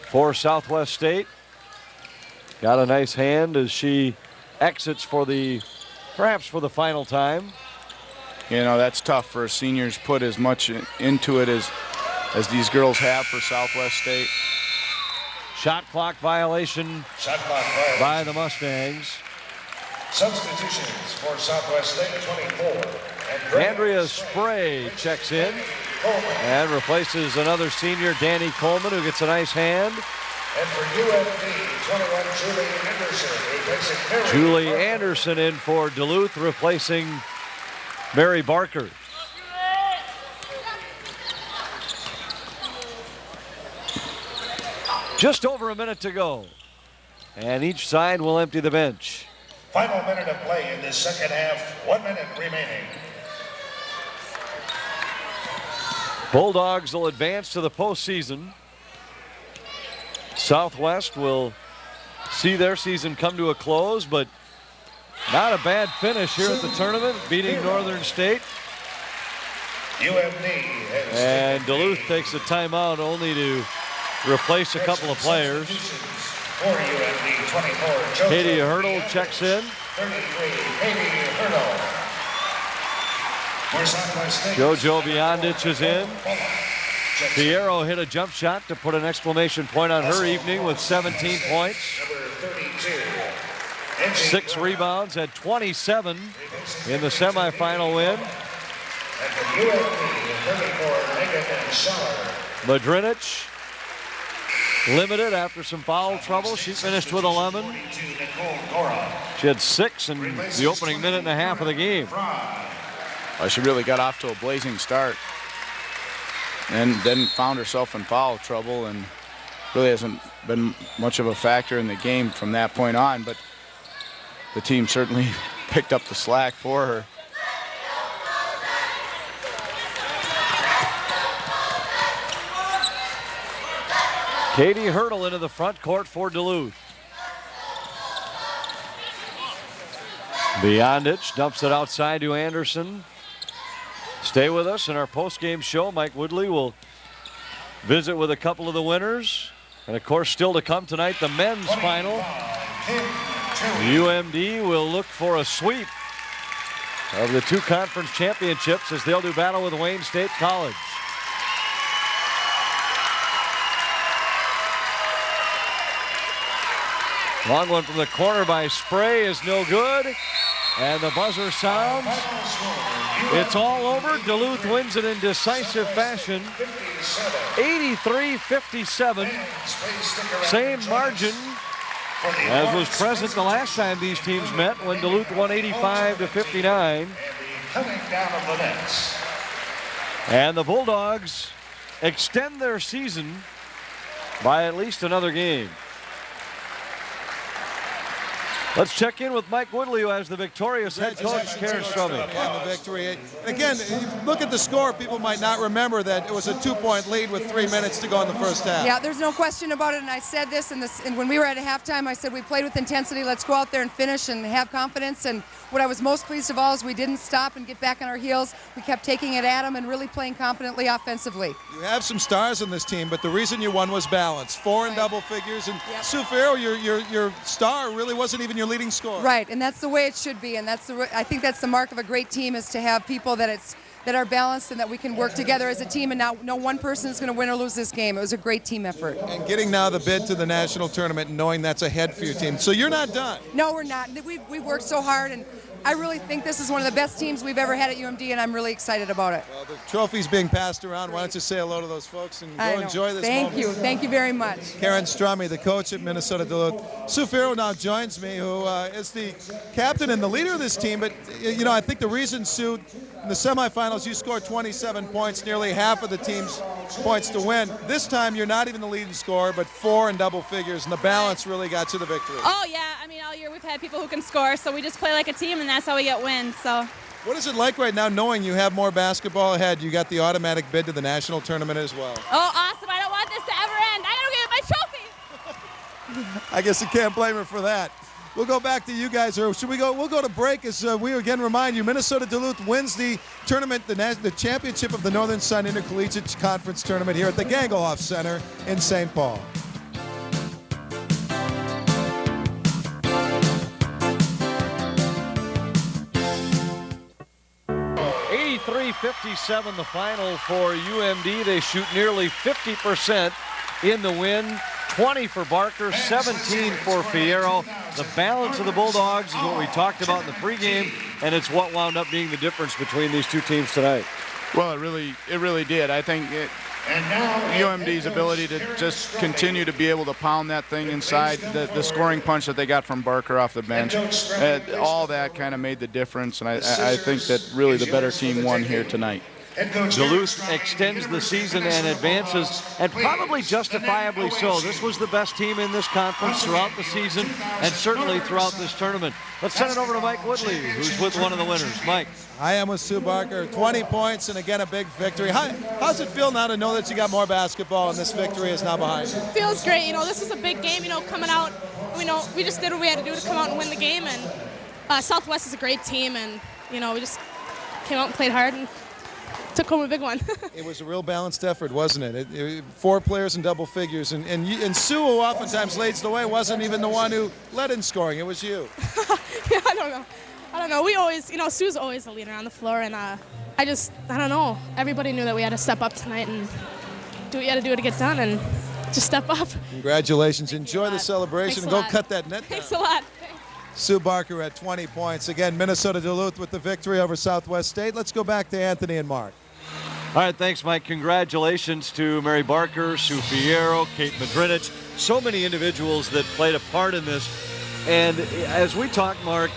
for Southwest State. Got a nice hand as she exits for the perhaps for the final time. You know, that's tough for seniors. Put as much into it as these girls have for Southwest State. Shot clock violation by the Mustangs. Substitutions for Southwest State, 24. Andrea Spray checks in and replaces another senior, Danny Coleman, who gets a nice hand. And for UMD, 21, Julie Anderson, replacing Mary Julie Barker. Anderson in for Duluth, replacing Mary Barker. Just over a minute to go, and each side will empty the bench. Final minute of play in this second half, 1 minute remaining. Bulldogs will advance to the postseason. Southwest will see their season come to a close, but not a bad finish here at the tournament, beating Northern State. UMD And Duluth takes a timeout only to replace a couple of players. For UMD, 24, Katie Hurdle checks in. 33, Katie Hurdle. For Southwest State, Jojo Beyondich is in. Fiero hit a jump shot to put an exclamation point on her evening with 17 points. number 32. 6 rebounds, had 27 in the semifinal win. And for UMD, 34, Megan Scheller. Madrinich limited after some foul trouble. She finished with 11. 42, Nicole Gora. She had 6 in the opening minute and a half of the game. She really got off to a blazing start and then found herself in foul trouble and really hasn't been much of a factor in the game from that point on, but the team certainly picked up the slack for her. Katie Hurdle into the front court for Duluth. Beyondich dumps it outside to Anderson. Stay with us in our post-game show. Mike Woodley will visit with a couple of the winners. And of course, still to come tonight, the men's final. UMD will look for a sweep of the 2 conference championships as they'll do battle with Wayne State College. Long one from the corner by Spray is no good. And the buzzer sounds. It's all over. Duluth wins it in decisive fashion. 83-57. Same margin as was present the last time these teams met when Duluth won 85-59. And the Bulldogs extend their season by at least another game. Let's check in with Mike Woodley, who has the victorious head coach, Karen Strumming. And the victory. Again, look at the score. People might not remember that it was a 2-point lead with 3 minutes to go in the first half. Yeah, there's no question about it, and I said this, and when we were at halftime, I said we played with intensity. Let's go out there and finish and have confidence. And what I was most pleased of all is we didn't stop and get back on our heels. We kept taking it at them and really playing confidently offensively. You have some stars on this team, but the reason you won was balance. 4 in double figures, and Sue Fiero, your star really wasn't even your leading scorer. Right, and that's the way it should be, and I think that's the mark of a great team, is to have people that are balanced and that we can work together as a team, and not no one person is going to win or lose this game. It was a great team effort. And getting now the bid to the national tournament and knowing that's ahead for your team. So you're not done. No, we're not. We worked so hard, and I really think this is one of the best teams we've ever had at UMD, and I'm really excited about it. Well, the trophy's being passed around. Why don't you say hello to those folks and go enjoy this Thank moment. you. Thank you very much. Karen Strumming, the coach at Minnesota-Duluth. Sue Fiero now joins me, who is the captain and the leader of this team. But, you know, I think the reason, Sue, in the semifinals, you scored 27 points, nearly half of the team's points to win. This time, you're not even the leading scorer, but 4 in double figures, and the balance really got you the victory. Oh, yeah. I mean, all year we've had people who can score, so we just play like a team, and that's how we get wins. So. What is it like right now knowing you have more basketball ahead? You got the automatic bid to the national tournament as well. Oh, awesome. I don't want this to ever end. I got to go get my trophy. I guess you can't blame her for that. We'll go back to you guys, or should we go? We'll go to break as we again remind you, Minnesota-Duluth wins the tournament, the championship of the Northern Sun Intercollegiate Conference Tournament here at the Gangelhoff Center in St. Paul. 80-57 the final for UMD. They shoot nearly 50% in the win. 20 for Barker, 17 for Fiero. The balance of the Bulldogs is what we talked about in the pregame, and it's what wound up being the difference between these two teams tonight. Well, it really did. I think UMD's ability to just continue to be able to pound that thing inside, the scoring punch that they got from Barker off the bench, all that kind of made the difference, and I think that really the better team won here tonight. Duluth extends the season and advances, and probably justifiably so. This was the best team in this conference throughout the season and certainly throughout this tournament. Let's send it over to Mike Woodley, who's with one of the winners. Mike. I am with Sue Barker. 20 points and again a big victory. How's it feel now to know that you got more basketball and this victory is now behind you? Feels great. You know, this is a big game. You know, coming out, we just did what we had to do to come out and win the game. And Southwest is a great team, and we just came out and played hard and took home a big one. It was a real balanced effort, wasn't it? 4 players in double figures, and Sue, who oftentimes leads the way, wasn't even the one who led in scoring. It was you. Yeah, I don't know. We always, Sue's always the leader on the floor, and I don't know. Everybody knew that we had to step up tonight and do what you had to do to get done, and just step up. Congratulations. Enjoy the celebration and go cut that net down. Thanks a lot. Sue Barker at 20 points. Again, Minnesota-Duluth with the victory over Southwest State. Let's go back to Anthony and Mark. All right, thanks, Mike. Congratulations to Mary Barker, Sue Fiero, Kate Madrinich, so many individuals that played a part in this. And as we talk, Mark,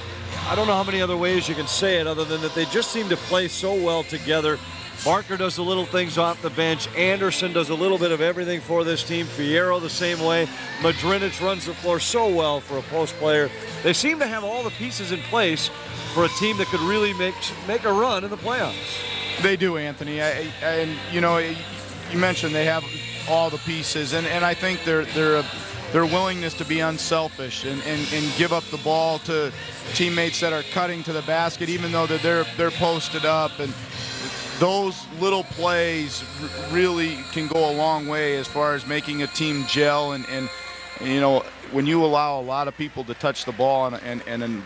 I don't know how many other ways you can say it other than that they just seem to play so well together. Barker does the little things off the bench. Anderson does a little bit of everything for this team. Fiero the same way. Madrinich runs the floor so well for a post player. They seem to have all the pieces in place for a team that could really make a run in the playoffs. They do, Anthony. And you mentioned they have all the pieces, and I think their willingness to be unselfish and give up the ball to teammates that are cutting to the basket, even though they're posted up, and those little plays really can go a long way as far as making a team gel. And when you allow a lot of people to touch the ball and then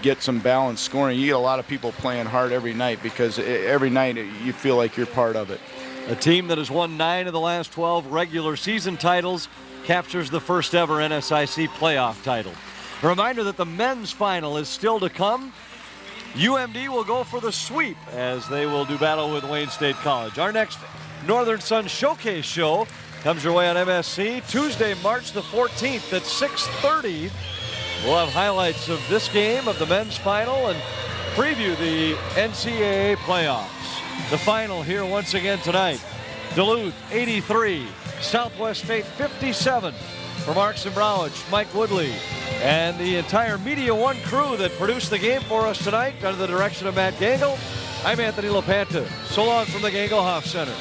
get some balanced scoring, you get a lot of people playing hard every night, because every night you feel like you're part of it. A team that has won 9 of the last 12 regular season titles captures the first ever NSIC playoff title. A reminder that the men's final is still to come. UMD will go for the sweep as they will do battle with Wayne State College. Our next Northern Sun Showcase show comes your way on MSC Tuesday, March the 14th at 6:30. We'll have highlights of this game, of the men's final, and preview the NCAA playoffs. The final here once again tonight. Duluth 83, Southwest State 57. For Mark Sembrowich, Mike Woodley, and the entire Media One crew that produced the game for us tonight under the direction of Matt Gangle, I'm Anthony LaPanta. So long from the Gangle Hoff Center.